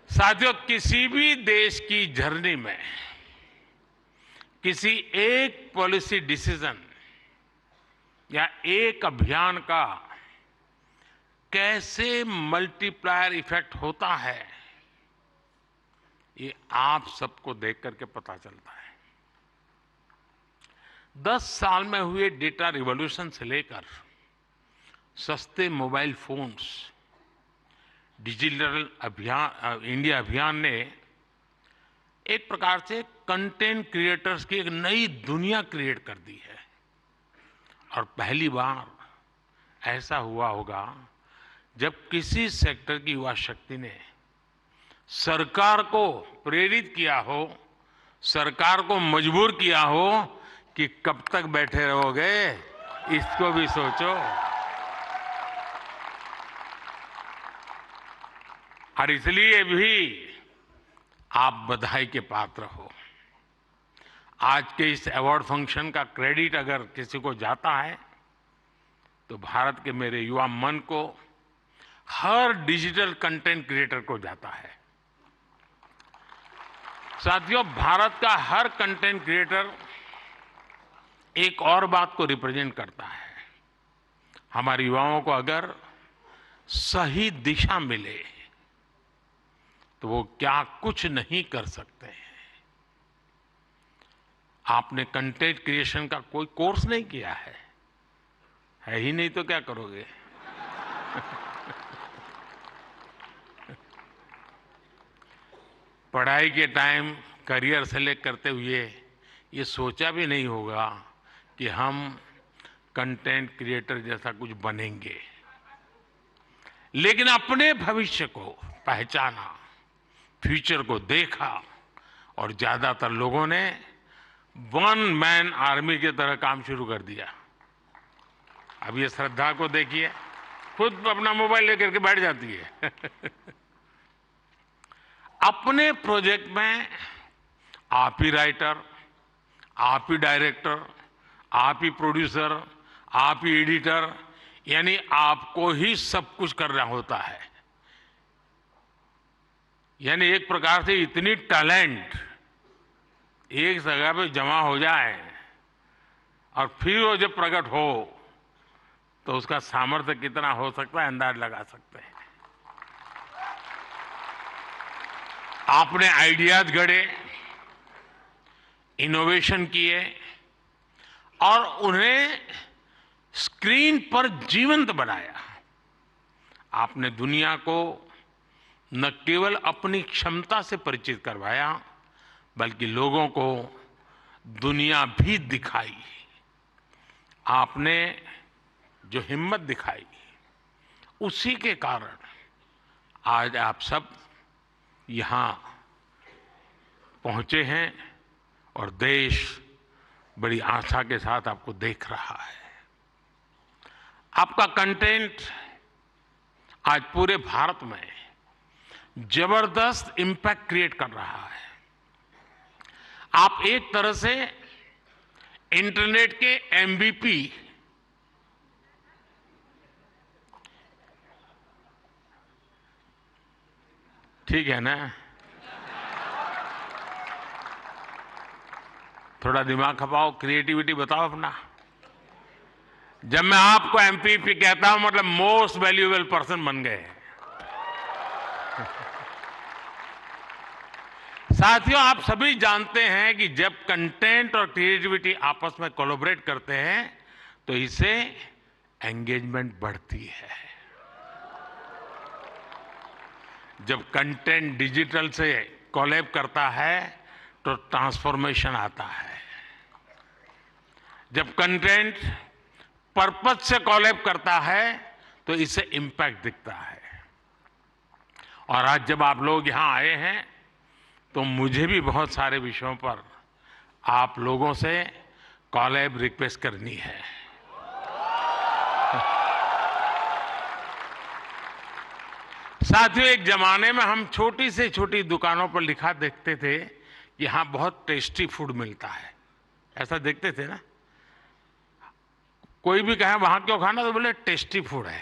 साथियों, किसी भी देश की जर्नी में किसी एक पॉलिसी डिसीजन या एक अभियान का कैसे मल्टीप्लायर इफेक्ट होता है, ये आप सबको देख करके पता चलता है। 10 साल में हुए डेटा रिवॉल्यूशन से लेकर सस्ते मोबाइल फोन्स, डिजिटल अभियान इंडिया अभियान ने एक प्रकार से कंटेंट क्रिएटर्स की एक नई दुनिया क्रिएट कर दी है। और पहली बार ऐसा हुआ होगा जब किसी सेक्टर की युवा शक्ति ने सरकार को प्रेरित किया हो, सरकार को मजबूर किया हो कि कब तक बैठे रहोगे, इसको भी सोचो। और इसलिए भी आप बधाई के पात्र हो। आज के इस अवार्ड फंक्शन का क्रेडिट अगर किसी को जाता है तो भारत के मेरे युवा मन को, हर डिजिटल कंटेंट क्रिएटर को जाता है। साथियों, भारत का हर कंटेंट क्रिएटर एक और बात को रिप्रेजेंट करता है। हमारे युवाओं को अगर सही दिशा मिले तो वो क्या कुछ नहीं कर सकते हैं। आपने कंटेंट क्रिएशन का कोई कोर्स नहीं किया है ही नहीं तो क्या करोगे। पढ़ाई के टाइम करियर सेलेक्ट करते हुए ये सोचा भी नहीं होगा कि हम कंटेंट क्रिएटर जैसा कुछ बनेंगे। लेकिन अपने भविष्य को पहचाना, फ्यूचर को देखा और ज्यादातर लोगों ने वन मैन आर्मी की तरह काम शुरू कर दिया। अब ये श्रद्धा को देखिए, खुद अपना मोबाइल लेकर के बैठ जाती है। अपने प्रोजेक्ट में आप ही राइटर, आप ही डायरेक्टर, आप ही प्रोड्यूसर, आप ही एडिटर, यानी आपको ही सब कुछ करना होता है। यानी एक प्रकार से इतनी टैलेंट एक जगह पे जमा हो जाए और फिर वो जब प्रकट हो तो उसका सामर्थ्य कितना हो सकता है अंदाज लगा सकते हैं। आपने आइडियाज गढ़े, इनोवेशन किए और उन्हें स्क्रीन पर जीवंत बनाया। आपने दुनिया को न केवल अपनी क्षमता से परिचित करवाया बल्कि लोगों को दुनिया भी दिखाई। आपने जो हिम्मत दिखाई उसी के कारण आज आप सब यहां पहुंचे हैं और देश बड़ी आशा के साथ आपको देख रहा है। आपका कंटेंट आज पूरे भारत में जबरदस्त इंपैक्ट क्रिएट कर रहा है। आप एक तरह से इंटरनेट के एमवीपी, ठीक है ना? थोड़ा दिमाग खपाओ, क्रिएटिविटी बताओ अपना। जब मैं आपको एमपीपी कहता हूं मतलब मोस्ट वैल्यूएबल पर्सन बन गए। साथियों, आप सभी जानते हैं कि जब कंटेंट और क्रिएटिविटी आपस में कोलैबोरेट करते हैं तो इससे एंगेजमेंट बढ़ती है। जब कंटेंट डिजिटल से कोलैब करता है तो ट्रांसफॉर्मेशन आता है। जब कंटेंट पर्पस से कोलैब करता है तो इससे इंपैक्ट दिखता है। और आज जब आप लोग यहां आए हैं तो मुझे भी बहुत सारे विषयों पर आप लोगों से कोलैब रिक्वेस्ट करनी है। साथियों, एक जमाने में हम छोटी से छोटी दुकानों पर लिखा देखते थे कि यहां बहुत टेस्टी फूड मिलता है, ऐसा देखते थे ना। कोई भी कहे वहां क्यों खाना तो बोले टेस्टी फूड है।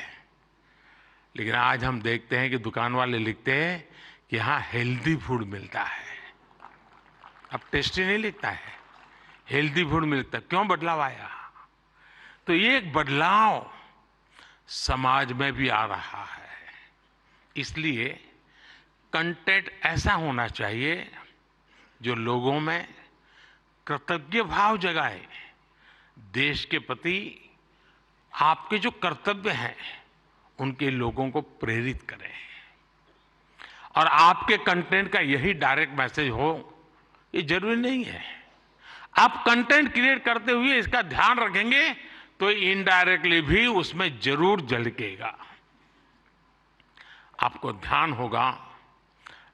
लेकिन आज हम देखते हैं कि दुकान वाले लिखते हैं कि यहां हेल्दी फूड मिलता है। अब टेस्टी नहीं लिखता है, हेल्दी फूड मिलता है। क्यों बदलाव आया? तो ये एक बदलाव समाज में भी आ रहा है। इसलिए कंटेंट ऐसा होना चाहिए जो लोगों में कृतज्ञ भाव जगाए, देश के प्रति आपके जो कर्तव्य हैं उनके लोगों को प्रेरित करें। और आपके कंटेंट का यही डायरेक्ट मैसेज हो, ये जरूरी नहीं है। आप कंटेंट क्रिएट करते हुए इसका ध्यान रखेंगे तो इनडायरेक्टली भी उसमें जरूर झलकेगा। आपको ध्यान होगा,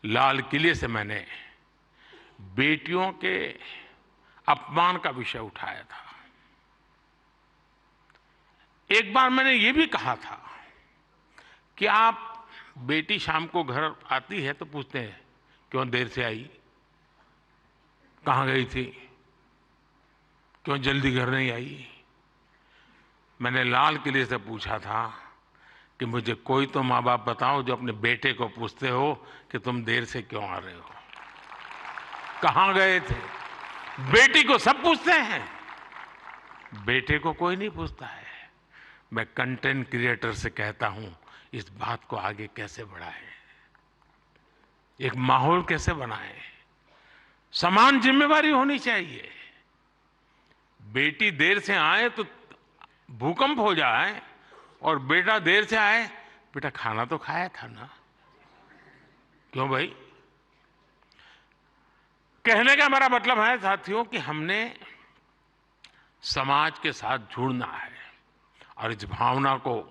लाल किले से मैंने बेटियों के अपमान का विषय उठाया था। एक बार मैंने ये भी कहा था कि आप बेटी शाम को घर आती है तो पूछते हैं क्यों देर से आई, कहां गई थी, क्यों जल्दी घर नहीं आई। मैंने लाल किले से पूछा था कि मुझे कोई तो माँ बाप बताओ जो अपने बेटे को पूछते हो कि तुम देर से क्यों आ रहे हो, कहां गए थे। बेटी को सब पूछते हैं, बेटे को कोई नहीं पूछता है। मैं कंटेंट क्रिएटर से कहता हूं इस बात को आगे कैसे बढ़ाएं, एक माहौल कैसे बनाएं। समान जिम्मेवारी होनी चाहिए। बेटी देर से आए तो भूकंप हो जाए और बेटा देर से आए, बेटा खाना तो खाया था ना, क्यों भाई। कहने का मेरा मतलब है साथियों कि हमने समाज के साथ जुड़ना है और इस भावना को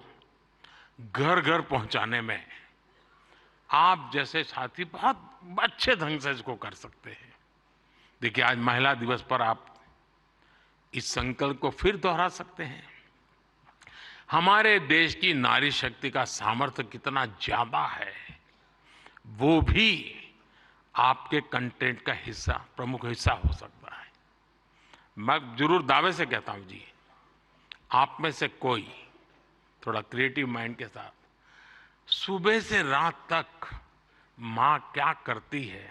घर घर पहुंचाने में आप जैसे साथी बहुत अच्छे ढंग से इसको कर सकते हैं। देखिए, आज महिला दिवस पर आप इस संकल्प को फिर दोहरा सकते हैं। हमारे देश की नारी शक्ति का सामर्थ्य कितना ज्यादा है, वो भी आपके कंटेंट का हिस्सा, प्रमुख हिस्सा हो सकता है। मैं जरूर दावे से कहता हूं जी, आप में से कोई थोड़ा क्रिएटिव माइंड के साथ सुबह से रात तक माँ क्या करती है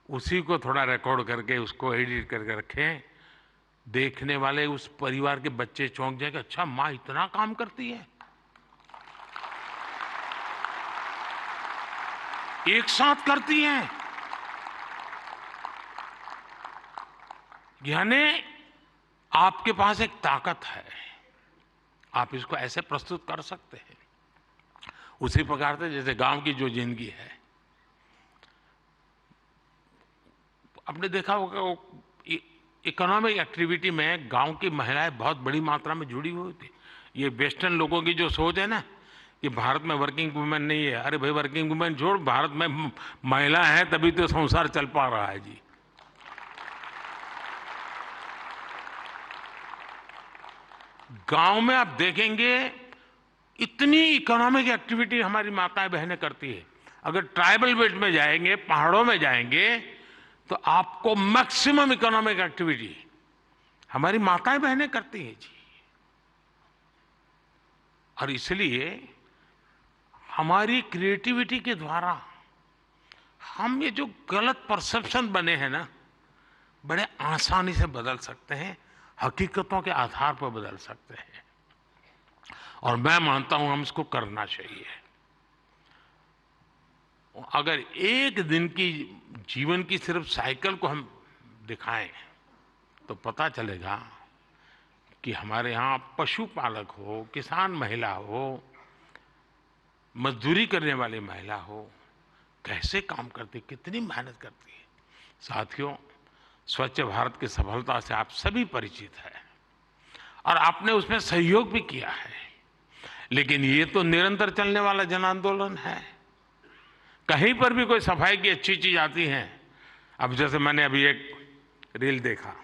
उसी को थोड़ा रिकॉर्ड करके उसको एडिट करके रखें। देखने वाले उस परिवार के बच्चे चौंक जाएंगे, अच्छा माँ इतना काम करती है। एक साथ करती हैं, यानी आपके पास एक ताकत है, आप इसको ऐसे प्रस्तुत कर सकते हैं। उसी प्रकार से जैसे गांव की जो जिंदगी है, आपने देखा होगा इकोनॉमिक एक्टिविटी में गांव की महिलाएं बहुत बड़ी मात्रा में जुड़ी हुई थी। ये वेस्टर्न लोगों की जो सोच है ना कि भारत में वर्किंग वुमेन नहीं है, अरे भाई वर्किंग वुमेन छोड़, भारत में महिला है तभी तो संसार चल पा रहा है जी। गांव में आप देखेंगे इतनी इकोनॉमिक एक्टिविटी हमारी माताएं बहनें करती है। अगर ट्राइबल बेल्ट में जाएंगे, पहाड़ों में जाएंगे तो आपको मैक्सिमम इकोनॉमिक एक्टिविटी हमारी माताएं बहनें करती हैं जी। और इसलिए हमारी क्रिएटिविटी के द्वारा हम ये जो गलत परसेप्शन बने हैं ना, बड़े आसानी से बदल सकते हैं, हकीकतों के आधार पर बदल सकते हैं। और मैं मानता हूं हम इसको करना चाहिए। अगर एक दिन की जीवन की सिर्फ साइकिल को हम दिखाएं तो पता चलेगा कि हमारे यहाँ पशुपालक हो, किसान महिला हो, मजदूरी करने वाली महिला हो, कैसे काम करती, कितनी मेहनत करती है। साथियों, स्वच्छ भारत की सफलता से आप सभी परिचित हैं और आपने उसमें सहयोग भी किया है, लेकिन ये तो निरंतर चलने वाला जन आंदोलन है। कहीं पर भी कोई सफाई की अच्छी चीज आती है, अब जैसे मैंने अभी एक रील देखा,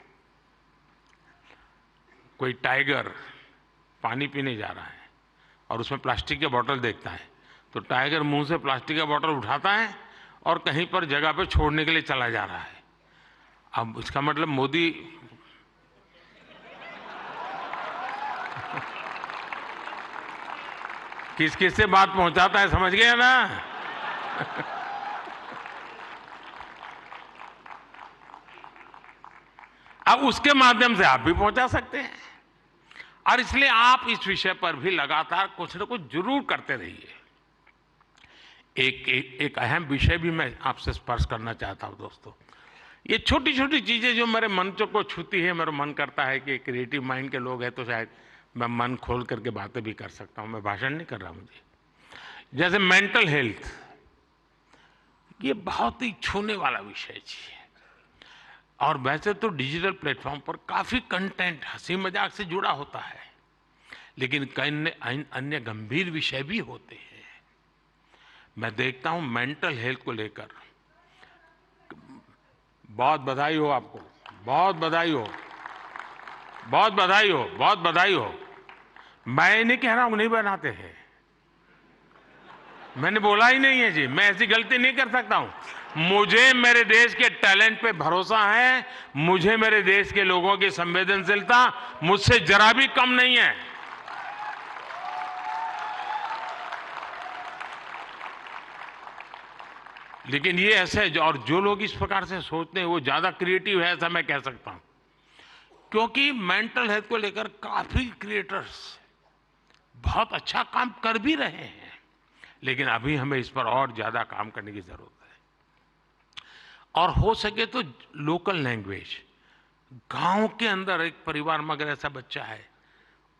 कोई टाइगर पानी पीने जा रहा है और उसमें प्लास्टिक की बोतल देखता है तो टाइगर मुंह से प्लास्टिक का बोतल उठाता है और कहीं पर जगह पे छोड़ने के लिए चला जा रहा है। अब इसका मतलब मोदी किस किस से बात पहुंचाता है, समझ गए ना। अब उसके माध्यम से आप भी पहुंचा सकते हैं और इसलिए आप इस विषय पर भी लगातार कुछ न कुछ जरूर करते रहिए। एक अहम विषय भी मैं आपसे स्पर्श करना चाहता हूं दोस्तों। ये छोटी छोटी चीजें जो मेरे मन को छूती है, मेरा मन करता है कि क्रिएटिव माइंड के लोग हैं तो शायद मैं मन खोल करके बातें भी कर सकता हूं। मैं भाषण नहीं कर रहा मुझे। जैसे मेंटल हेल्थ, ये बहुत ही छूने वाला विषय जी। और वैसे तो डिजिटल प्लेटफॉर्म पर काफी कंटेंट हंसी मजाक से जुड़ा होता है, लेकिन कई अन्य गंभीर विषय भी होते हैं। मैं देखता हूं मेंटल हेल्थ को लेकर, बहुत बधाई हो आपको, बहुत बधाई हो, बहुत बधाई हो, बहुत बधाई हो। मैं नहीं कह रहा हूं नहीं बनाते हैं, मैंने बोला ही नहीं है जी, मैं ऐसी गलती नहीं कर सकता हूं। मुझे मेरे देश के टैलेंट पे भरोसा है, मुझे मेरे देश के लोगों की संवेदनशीलता मुझसे जरा भी कम नहीं है। लेकिन ये ऐसे, और जो लोग इस प्रकार से सोचते हैं वो ज्यादा क्रिएटिव है, ऐसा मैं कह सकता हूं, क्योंकि मेंटल हेल्थ को लेकर काफी क्रिएटर्स बहुत अच्छा काम कर भी रहे हैं, लेकिन अभी हमें इस पर और ज्यादा काम करने की जरूरत है। और हो सके तो लोकल लैंग्वेज, गांव के अंदर एक परिवार में अगर ऐसा बच्चा है,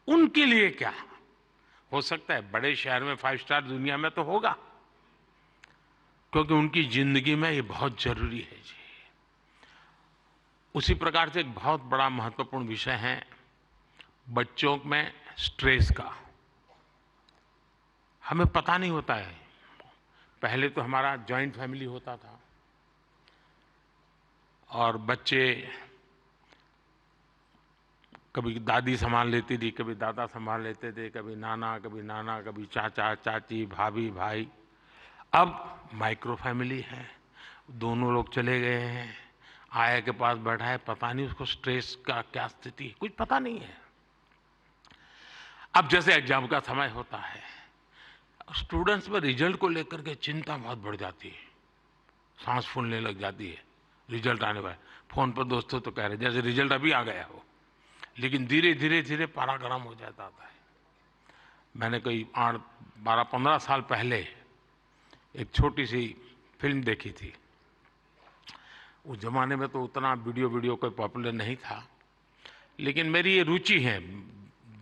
उनके लिए क्या हो सकता है, बड़े शहर में 5 स्टार दुनिया में तो होगा, क्योंकि उनकी जिंदगी में ये बहुत जरूरी है जी। उसी प्रकार से एक बहुत बड़ा महत्वपूर्ण विषय है बच्चों में स्ट्रेस का। हमें पता नहीं होता है, पहले तो हमारा जॉइंट फैमिली होता था और बच्चे कभी दादी संभाल लेती थी, कभी दादा संभाल लेते थे, कभी नाना, कभी चाचा चाची, भाभी भाई। अब माइक्रो फैमिली है, दोनों लोग चले गए हैं, आया के पास बैठा है, पता नहीं उसको स्ट्रेस का क्या स्थिति, कुछ पता नहीं है। अब जैसे एग्जाम का समय होता है, स्टूडेंट्स में रिजल्ट को लेकर के चिंता बहुत बढ़ जाती है, सांस फूलने लग जाती है। रिजल्ट आने पर फोन पर दोस्तों तो कह रहे जैसे रिजल्ट अभी आ गया हो, लेकिन धीरे धीरे पारा गर्म हो जाता है। मैंने कोई 12-15 साल पहले एक छोटी सी फिल्म देखी थी। उस जमाने में तो उतना वीडियो कोई पॉपुलर नहीं था, लेकिन मेरी ये रुचि है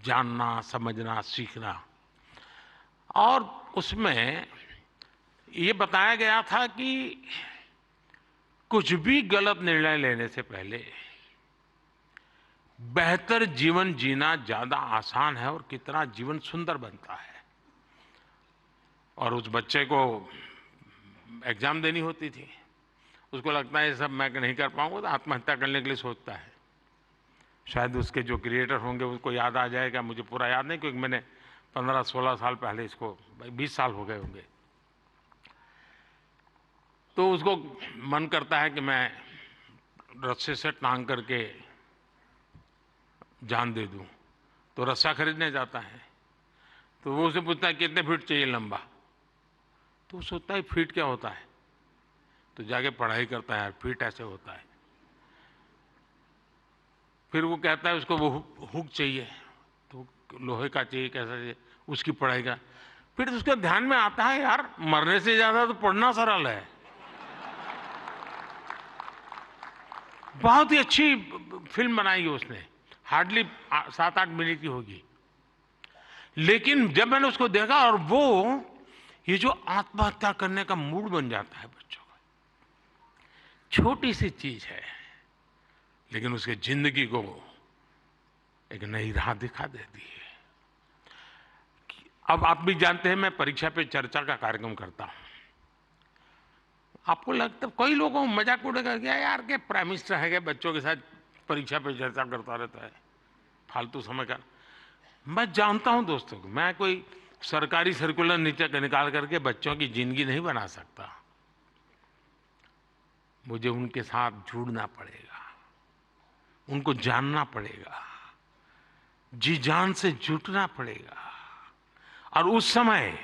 जानना, समझना, सीखना। और उसमें ये बताया गया था कि कुछ भी गलत निर्णय लेने से पहले बेहतर जीवन जीना ज्यादा आसान है और कितना जीवन सुंदर बनता है। और उस बच्चे को एग्जाम देनी होती थी, उसको लगता है ये सब मैं नहीं कर पाऊंगा, तो आत्महत्या करने के लिए सोचता है। शायद उसके जो क्रिएटर होंगे उसको याद आ जाएगा, मुझे पूरा याद नहीं, क्योंकि मैंने 15-16 साल पहले इसको, 20 साल हो गए होंगे। तो उसको मन करता है कि मैं रस्से से टांग करके जान दे दूं, तो रस्सा खरीदने जाता है। तो वो उसे पूछता है कितने फीट चाहिए लंबा, तो वो सोचता है फीट क्या होता है, तो जाके पढ़ाई करता है, फीट ऐसे होता है। फिर वो कहता है उसको वो हुक चाहिए, तो लोहे का चाहिए, कैसा चाहिए, उसकी पढ़ाई का। फिर उसके ध्यान में आता है यार मरने से ज्यादा तो पढ़ना सरल है। बहुत ही अच्छी फिल्म बनाई है उसने, हार्डली 7-8 मिनट की होगी। लेकिन जब मैंने उसको देखा, और वो ये जो आत्महत्या करने का मूड बन जाता है बच्चों का, छोटी सी चीज है लेकिन उसके जिंदगी को एक नई राह दिखा देती है। अब आप भी जानते हैं मैं परीक्षा पे चर्चा का कार्यक्रम करता हूं। आपको लगता, कई लोगों को मजाक उड़ेगा क्या यार के प्राइम मिनिस्टर है क्या बच्चों के साथ परीक्षा पे चर्चा करता रहता है, फालतू समय का। मैं जानता हूं दोस्तों, मैं कोई सरकारी सर्कुलर निकाल करके बच्चों की जिंदगी नहीं बना सकता। मुझे उनके साथ जुड़ना पड़ेगा, उनको जानना पड़ेगा, जी जान से जुटना पड़ेगा। और उस समय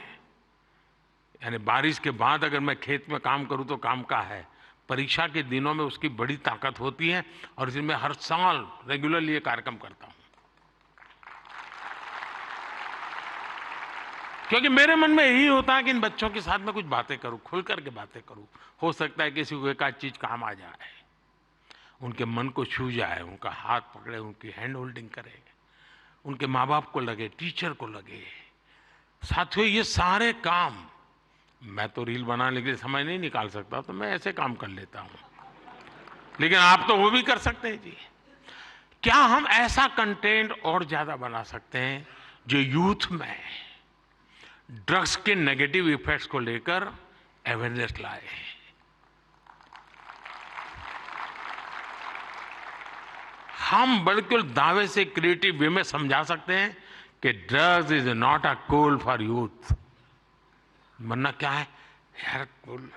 यानी बारिश के बाद अगर मैं खेत में काम करूं तो काम का है, परीक्षा के दिनों में उसकी बड़ी ताकत होती है। और इसलिए मैं हर साल रेगुलरली ये कार्यक्रम करता हूं, क्योंकि मेरे मन में यही होता है कि इन बच्चों के साथ मैं कुछ बातें करूं, खुल करके बातें करूं। हो सकता है किसी को एक आध चीज काम आ जाए, उनके मन को छू जाए, उनका हाथ पकड़े, उनकी हैंड होल्डिंग करे, उनके माँ बाप को लगे, टीचर को लगे। साथियों ये सारे काम मैं तो रील बनाने के लिए समय नहीं निकाल सकता, तो मैं ऐसे काम कर लेता हूं, लेकिन आप तो वो भी कर सकते हैं जी। क्या हम ऐसा कंटेंट और ज्यादा बना सकते हैं जो यूथ में ड्रग्स के नेगेटिव इफेक्ट्स को लेकर अवेयरनेस लाए? हम बिल्कुल दावे से क्रिएटिव वे में समझा सकते हैं कि drugs is not a cool for youth. वरना क्या है यार, कूल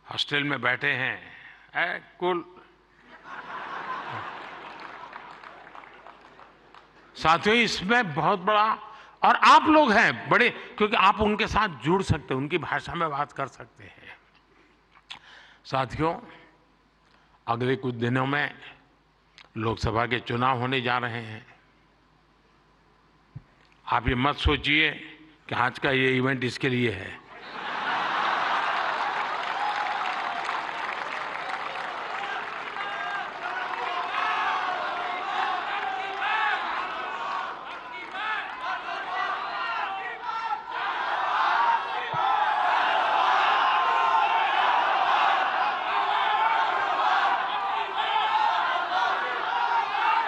हॉस्टल में बैठे हैं, कूल। साथियों, इसमें बहुत बड़ा, और आप लोग हैं बड़े, क्योंकि आप उनके साथ जुड़ सकते हैं, उनकी भाषा में बात कर सकते हैं। साथियों, अगले कुछ दिनों में लोकसभा के चुनाव होने जा रहे हैं। आप ये मत सोचिए कि आज का ये इवेंट इसके लिए है।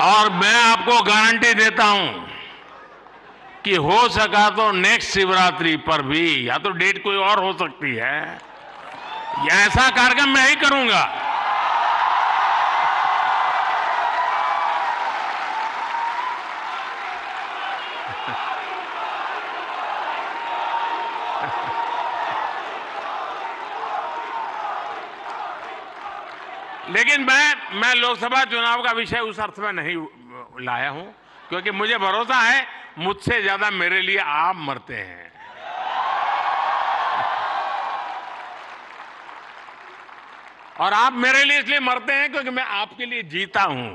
और मैं आपको गारंटी देता हूं कि हो सका तो नेक्स्ट शिवरात्रि पर भी, या तो डेट कोई और हो सकती है, या ऐसा कार्यक्रम मैं ही करूंगा। लेकिन मैं लोकसभा चुनाव का विषय उस अर्थ में नहीं लाया हूं, क्योंकि मुझे भरोसा है मुझसे ज्यादा मेरे लिए आप मरते हैं। और आप मेरे लिए इसलिए मरते हैं क्योंकि मैं आपके लिए जीता हूं,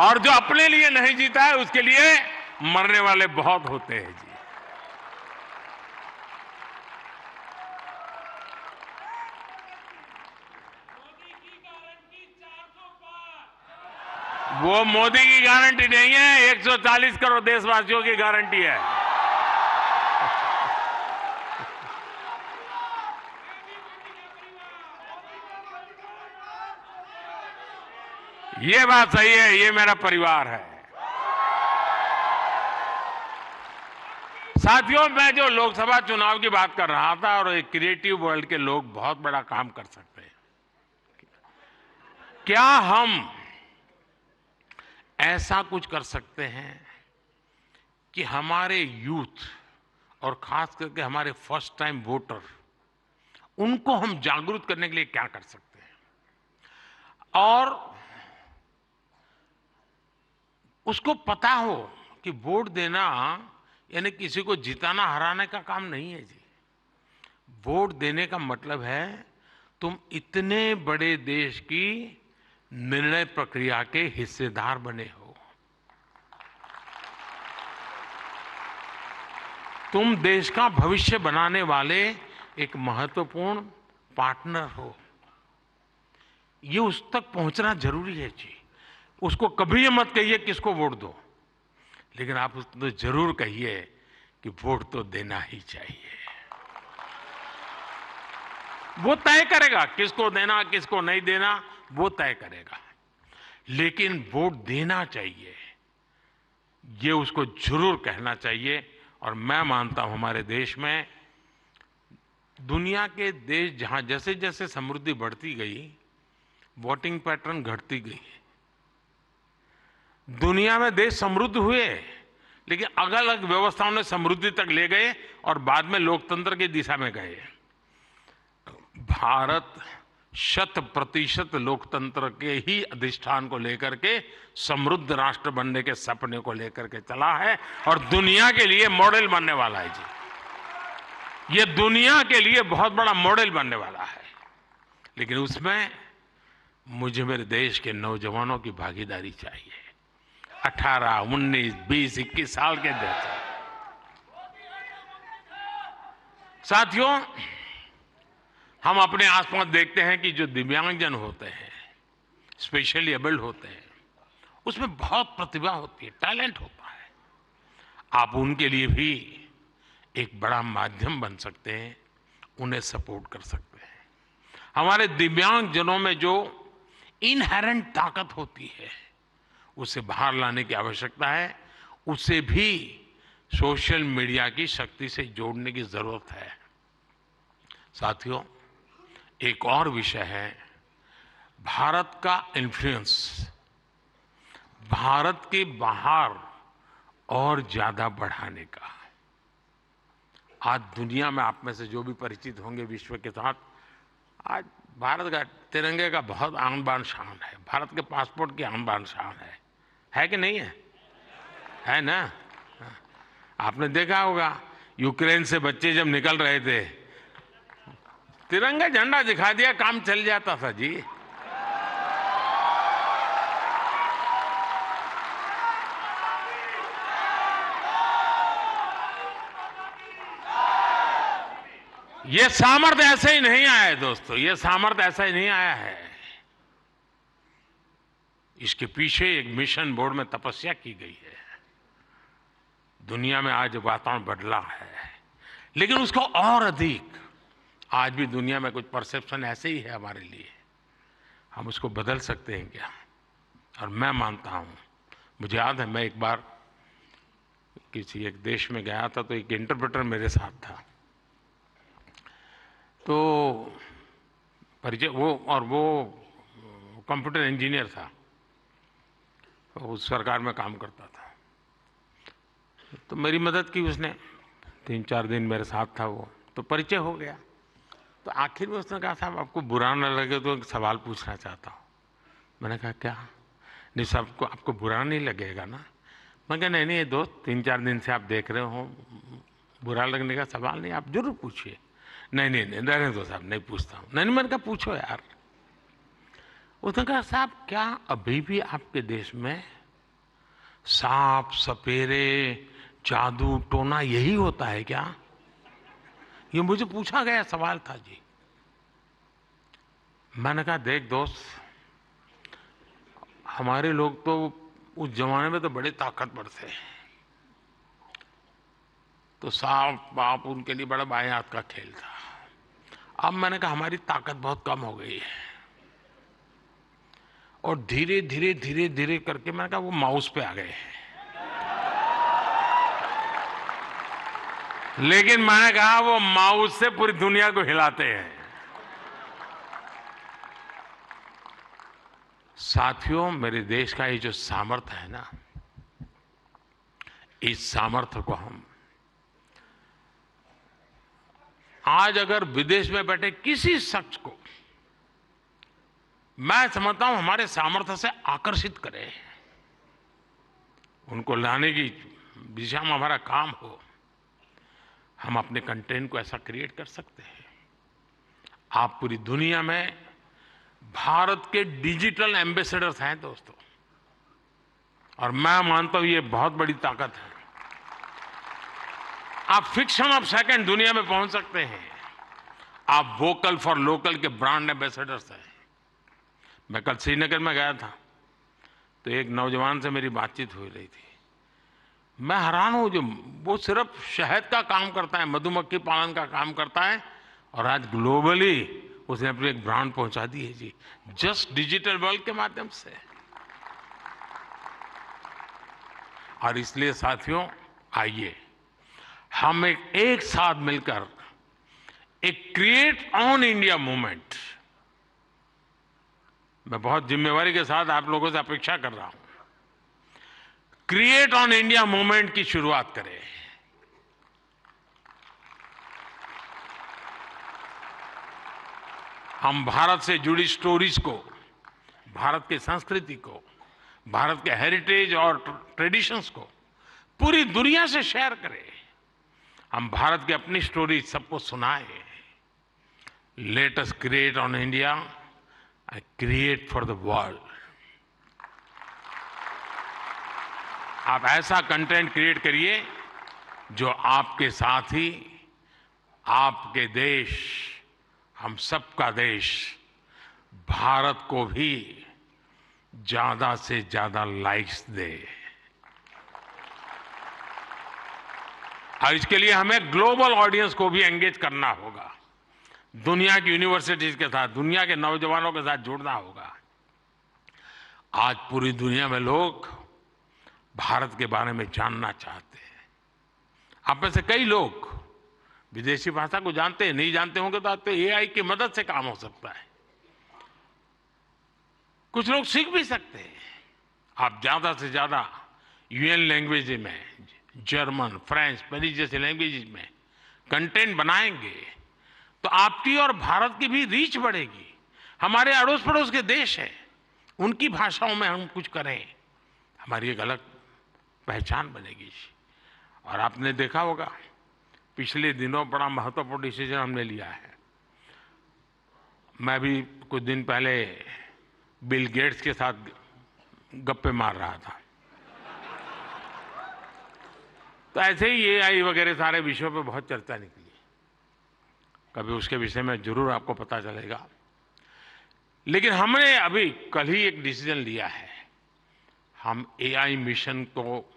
और जो अपने लिए नहीं जीता है उसके लिए मरने वाले बहुत होते हैं जी। वो मोदी की गारंटी नहीं है, 140 करोड़ देशवासियों की गारंटी है। ये बात सही है, ये मेरा परिवार है। साथियों, मैं जो लोकसभा चुनाव की बात कर रहा था, और एक क्रिएटिव वर्ल्ड के लोग बहुत बड़ा काम कर सकते हैं। क्या हम ऐसा कुछ कर सकते हैं कि हमारे यूथ, और खास करके हमारे फर्स्ट टाइम वोटर, उनको हम जागरूक करने के लिए क्या कर सकते हैं, और उसको पता हो कि वोट देना यानी किसी को जिताना हराने का काम नहीं है जी। वोट देने का मतलब है तुम इतने बड़े देश की निर्णय प्रक्रिया के हिस्सेदार बने हो। तुम देश का भविष्य बनाने वाले एक महत्वपूर्ण पार्टनर हो। ये उस तक पहुंचना जरूरी है जी। उसको कभी ये मत कहिए किसको वोट दो, लेकिन आप उसको जरूर कहिए कि वोट तो देना ही चाहिए। वो तय करेगा किसको देना किसको नहीं देना, वो तय करेगा, लेकिन वोट देना चाहिए, ये उसको जरूर कहना चाहिए। और मैं मानता हूं हमारे देश में, दुनिया के देश जहां जैसे जैसे समृद्धि बढ़ती गई, वोटिंग पैटर्न घटती गई। दुनिया में देश समृद्ध हुए, लेकिन अलग अलग व्यवस्थाओं ने समृद्धि तक ले गए और बाद में लोकतंत्र की दिशा में गए। भारत 100% लोकतंत्र के ही अधिष्ठान को लेकर के समृद्ध राष्ट्र बनने के सपने को लेकर के चला है, और दुनिया के लिए मॉडल बनने वाला है जी। ये दुनिया के लिए बहुत बड़ा मॉडल बनने वाला है, लेकिन उसमें मुझे मेरे देश के नौजवानों की भागीदारी चाहिए। 18, 19, 20, 21 साल के जैसे। साथियों, हम अपने आसपास देखते हैं कि जो दिव्यांगजन होते हैं, स्पेशली एबल्ड होते हैं, उसमें बहुत प्रतिभा होती है, टैलेंट होता है। आप उनके लिए भी एक बड़ा माध्यम बन सकते हैं, उन्हें सपोर्ट कर सकते हैं। हमारे दिव्यांगजनों में जो इनहेरेंट ताकत होती है, उसे बाहर लाने की आवश्यकता है। उसे भी सोशल मीडिया की शक्ति से जोड़ने की जरूरत है। साथियों, एक और विषय है भारत का इन्फ्लुएंस, भारत के बाहर और ज्यादा बढ़ाने का। आज दुनिया में आप में से जो भी परिचित होंगे विश्व के साथ, आज भारत का तिरंगे का बहुत आन बान शान है, भारत के पासपोर्ट की आन बान शान है कि नहीं है? है ना? आपने देखा होगा यूक्रेन से बच्चे जब निकल रहे थे, तिरंगा झंडा दिखा दिया, काम चल जाता था जी। ये सामर्थ्य ऐसे ही नहीं आया है दोस्तों, ये सामर्थ्य ऐसा ही नहीं आया है। इसके पीछे एक मिशन बोर्ड में तपस्या की गई है। दुनिया में आज वातावरण बदला है, लेकिन उसको और अधिक आज भी दुनिया में कुछ परसेप्शन ऐसे ही है हमारे लिए। हम उसको बदल सकते हैं क्या? और मैं मानता हूं, मुझे याद है मैं एक बार किसी एक देश में गया था, तो एक इंटरप्रेटर मेरे साथ था। तो परिचय वो कंप्यूटर इंजीनियर था, तो उस सरकार में काम करता था। तो मेरी मदद की उसने, 3-4 दिन मेरे साथ था वो, तो परिचय हो गया। तो आखिर में उसने कहा, साहब आपको बुरा न लगे तो एक सवाल पूछना चाहता हूँ। मैंने कहा क्या? नहीं साहब, आपको बुरा नहीं लगेगा ना? मैं कहा नहीं ये दोस्त, 3-4 दिन से आप देख रहे हो, बुरा लगने का सवाल नहीं, आप जरूर पूछिए। नहीं रहने दो साहब, नहीं पूछता हूँ। नहीं मैंने कहा पूछो यार। उसने कहा साहब क्या अभी भी आपके देश में सांप सपेरे जादू टोना यही होता है क्या? ये मुझे पूछा गया सवाल था जी। मैंने कहा देख दोस्त, हमारे लोग तो उस जमाने में तो बड़े ताकतवर थे, तो सांप बाप उनके लिए बड़ा बाएं हाथ का खेल था। अब मैंने कहा हमारी ताकत बहुत कम हो गई है, और धीरे धीरे करके मैंने कहा वो माउस पे आ गए हैं। लेकिन मैंने कहा वो माउस से पूरी दुनिया को हिलाते हैं। साथियों, मेरे देश का ये जो सामर्थ्य है ना, इस सामर्थ्य को हम आज अगर विदेश में बैठे किसी शख्स को, मैं समझता हूं हमारे सामर्थ्य से आकर्षित करें, उनको लाने की दिशा में हमारा काम हो, हम अपने कंटेंट को ऐसा क्रिएट कर सकते हैं। आप पूरी दुनिया में भारत के डिजिटल एम्बेसडर्स हैं दोस्तों, और मैं मानता हूं ये बहुत बड़ी ताकत है। आप फ्रिक्शन ऑफ सेकंड दुनिया में पहुंच सकते हैं। आप वोकल फॉर लोकल के ब्रांड एम्बेसडर्स हैं। मैं कल श्रीनगर में गया था, तो एक नौजवान से मेरी बातचीत हो रही थी। मैं हैरान हूं, जो वो सिर्फ शहद का काम करता है, मधुमक्खी पालन का काम करता है, और आज ग्लोबली उसने अपनी एक ब्रांड पहुंचा दी है जी, जस्ट डिजिटल वर्ल्ड के माध्यम से। और इसलिए साथियों, आइए हम एक साथ मिलकर एक क्रिएट ऑन इंडिया मूवमेंट, मैं बहुत जिम्मेवारी के साथ आप लोगों से अपेक्षा कर रहा हूं, क्रिएट ऑन इंडिया मूवमेंट की शुरुआत करें। हम भारत से जुड़ी स्टोरीज को, भारत की संस्कृति को, भारत के हेरिटेज और ट्रेडिशंस को पूरी दुनिया से शेयर करें। हम भारत की अपनी स्टोरी सबको सुनाएं। Let us create on India, I create for the world. आप ऐसा कंटेंट क्रिएट करिए जो आपके साथ ही आपके देश, हम सबका देश भारत को भी ज्यादा से ज्यादा लाइक्स दे। और इसके लिए हमें ग्लोबल ऑडियंस को भी एंगेज करना होगा, दुनिया की यूनिवर्सिटीज के साथ, दुनिया के नौजवानों के साथ जुड़ना होगा। आज पूरी दुनिया में लोग भारत के बारे में जानना चाहते हैं। आप में से कई लोग विदेशी भाषा को जानते हैं, नहीं जानते होंगे तो आपको एआई की मदद से काम हो सकता है। कुछ लोग सीख भी सकते हैं। आप ज्यादा से ज्यादा यूएन लैंग्वेज में, जर्मन, फ्रेंच, स्पेनिश जैसे लैंग्वेज में कंटेंट बनाएंगे तो आपकी और भारत की भी रीच बढ़ेगी। हमारे अड़ोस पड़ोस के देश हैं, उनकी भाषाओं में हम कुछ करें, हमारी एक अलग पहचान बनेगी। और आपने देखा होगा पिछले दिनों बड़ा महत्वपूर्ण डिसीजन हमने लिया है। मैं भी कुछ दिन पहले बिल गेट्स के साथ गप्पे मार रहा था, तो ऐसे ही एआई वगैरह सारे विषयों पे बहुत चर्चा निकली। कभी उसके विषय में जरूर आपको पता चलेगा। लेकिन हमने अभी कल ही एक डिसीजन लिया है। हम एआई मिशन को,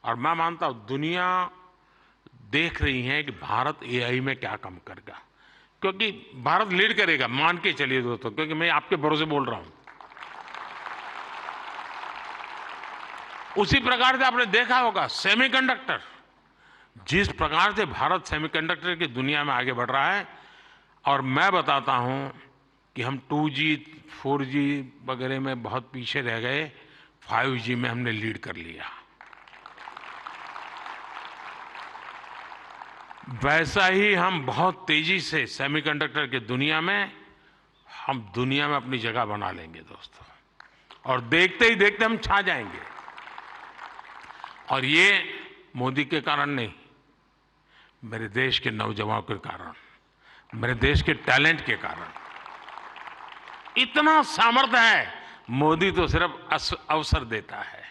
और मैं मानता हूं दुनिया देख रही है कि भारत एआई में क्या काम करेगा, क्योंकि भारत लीड करेगा, मान के चलिए दोस्तों, क्योंकि मैं आपके भरोसे बोल रहा हूं। उसी प्रकार से आपने देखा होगा सेमीकंडक्टर, जिस प्रकार से भारत सेमीकंडक्टर की दुनिया में आगे बढ़ रहा है, और मैं बताता हूं कि हम 2G 4G वगैरह में बहुत पीछे रह गए, 5G में हमने लीड कर लिया। वैसा ही हम बहुत तेजी से सेमीकंडक्टर की दुनिया में, हम दुनिया में अपनी जगह बना लेंगे दोस्तों, और देखते ही देखते हम छा जाएंगे। और ये मोदी के कारण नहीं, मेरे देश के नौजवानों के कारण, मेरे देश के टैलेंट के कारण। इतना सामर्थ्य है। मोदी तो सिर्फ अवसर देता है,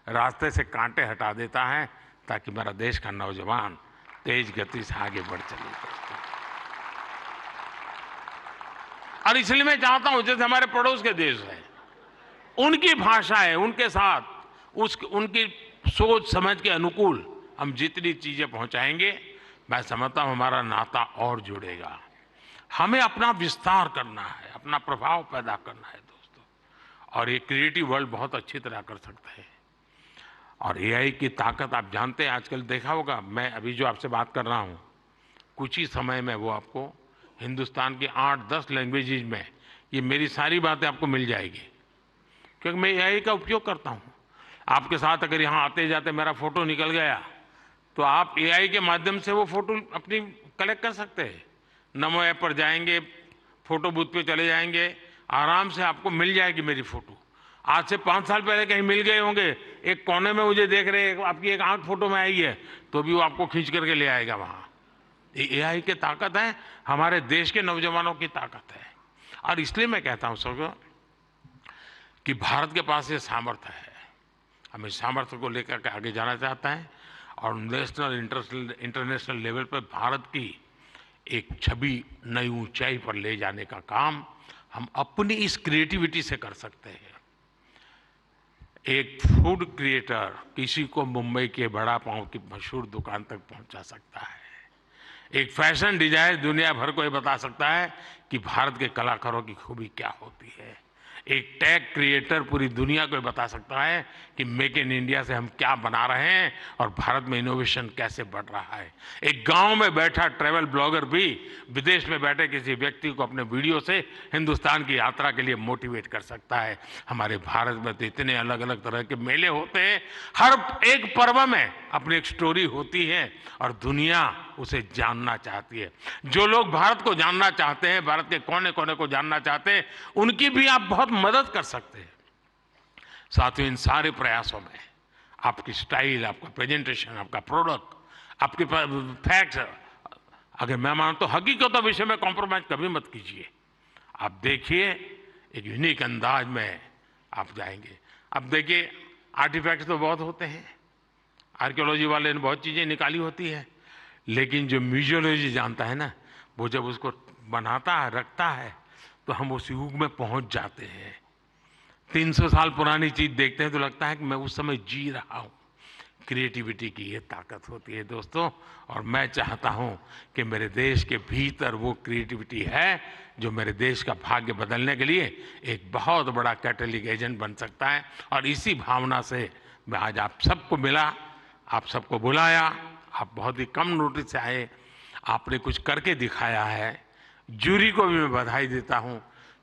रास्ते से कांटे हटा देता है, ताकि मेरा देश का नौजवान तेज गति से आगे बढ़ चले। और इसलिए मैं चाहता हूं, जैसे हमारे पड़ोस के देश हैं, उनकी भाषाएं, उनके साथ उनकी सोच समझ के अनुकूल हम जितनी चीजें पहुंचाएंगे, मैं समझता हूं हमारा नाता और जुड़ेगा। हमें अपना विस्तार करना है, अपना प्रभाव पैदा करना है दोस्तों, और ये क्रिएटिव वर्ल्ड बहुत अच्छी तरह कर सकता है। और एआई की ताकत आप जानते हैं, आजकल देखा होगा, मैं अभी जो आपसे बात कर रहा हूं, कुछ ही समय में वो आपको हिंदुस्तान की 8-10 लैंग्वेजेज में ये मेरी सारी बातें आपको मिल जाएगी, क्योंकि मैं एआई का उपयोग करता हूं। आपके साथ अगर यहां आते जाते मेरा फोटो निकल गया, तो आप एआई के माध्यम से वो फोटो अपनी कलेक्ट कर सकते हैं। नमो ऐप पर जाएंगे, फोटो बूथ पे चले जाएंगे, आराम से आपको मिल जाएगी मेरी फोटो। आज से 5 साल पहले कहीं मिल गए होंगे, एक कोने में मुझे देख रहे, आपकी एक आंख फोटो में आई है, तो भी वो आपको खींच करके ले आएगा वहां। ये एआई की ताकत है, हमारे देश के नौजवानों की ताकत है। और इसलिए मैं कहता हूं सबको कि भारत के पास ये सामर्थ्य है, हम इस सामर्थ्य को लेकर के आगे जाना चाहते हैं, और नेशनल इंटरनेशनल लेवल पर भारत की एक छवि नई ऊंचाई पर ले जाने का काम हम अपनी इस क्रिएटिविटी से कर सकते हैं। एक फूड क्रिएटर किसी को मुंबई के बड़ा पाव की मशहूर दुकान तक पहुंचा सकता है। एक फैशन डिजाइनर दुनिया भर को ये बता सकता है कि भारत के कलाकारों की खूबी क्या होती है। एक टेक क्रिएटर पूरी दुनिया को बता सकता है कि मेक इन इंडिया से हम क्या बना रहे हैं और भारत में इनोवेशन कैसे बढ़ रहा है। एक गांव में बैठा ट्रैवल ब्लॉगर भी विदेश में बैठे किसी व्यक्ति को अपने वीडियो से हिंदुस्तान की यात्रा के लिए मोटिवेट कर सकता है। हमारे भारत में तो इतने अलग अलग तरह के मेले होते हैं, हर एक पर्व में अपनी एक स्टोरी होती है और दुनिया उसे जानना चाहती है। जो लोग भारत को जानना चाहते हैं, भारत के कोने कोने को जानना चाहते हैं, उनकी भी आप बहुत मदद कर सकते हैं। साथियों, इन सारे प्रयासों में आपकी स्टाइल, आपका प्रेजेंटेशन, आपका प्रोडक्ट, आपके फैक्ट्स, अगर मैं मानता हूं हकीकतों विषय में कॉम्प्रोमाइज कभी मत कीजिए। आप देखिए, एक यूनिक अंदाज में आप जाएंगे। अब देखिए, आर्टिफैक्ट्स तो बहुत होते हैं, आर्कियोलॉजी वाले ने बहुत चीजें निकाली होती है, लेकिन जो म्यूजियोलॉजी जानता है ना, वो जब उसको बनाता है, रखता है, तो हम उस युग में पहुंच जाते हैं। 300 साल पुरानी चीज देखते हैं तो लगता है कि मैं उस समय जी रहा हूं। क्रिएटिविटी की ये ताकत होती है दोस्तों। और मैं चाहता हूं कि मेरे देश के भीतर वो क्रिएटिविटी है जो मेरे देश का भाग्य बदलने के लिए एक बहुत बड़ा कैटलिक एजेंट बन सकता है। और इसी भावना से मैं आज आप सबको मिला, आप सबको बुलाया। आप बहुत ही कम नोटिस से आए, आपने कुछ करके दिखाया है। जूरी को भी मैं बधाई देता हूं,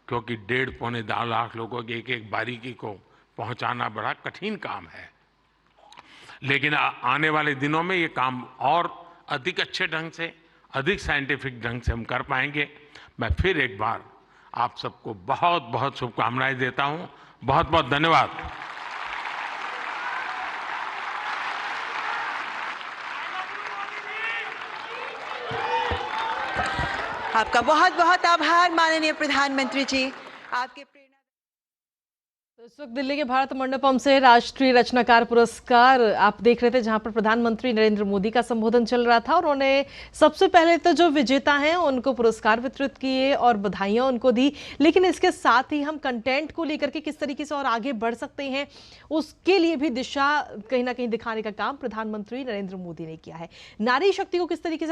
क्योंकि 1.5-2 लाख लोगों की एक एक बारीकी को पहुंचाना बड़ा कठिन काम है। लेकिन आने वाले दिनों में ये काम और अधिक अच्छे ढंग से, अधिक साइंटिफिक ढंग से हम कर पाएंगे। मैं फिर एक बार आप सबको बहुत बहुत शुभकामनाएं देता हूं। बहुत बहुत धन्यवाद। आपका बहुत बहुत आभार माननीय प्रधानमंत्री जी। आपके तो इस वक्त दिल्ली के भारत मंडपम से राष्ट्रीय रचनाकार पुरस्कार आप देख रहे थे, जहां पर प्रधानमंत्री नरेंद्र मोदी का संबोधन चल रहा था और उन्होंने सबसे पहले तो जो विजेता हैं उनको पुरस्कार वितरित किए और बधाइयां उनको दी। लेकिन इसके साथ ही हम कंटेंट को लेकर के किस तरीके से और आगे बढ़ सकते हैं, उसके लिए भी दिशा कहीं ना कहीं दिखाने का काम प्रधानमंत्री नरेंद्र मोदी ने किया है। नारी शक्ति को किस तरीके से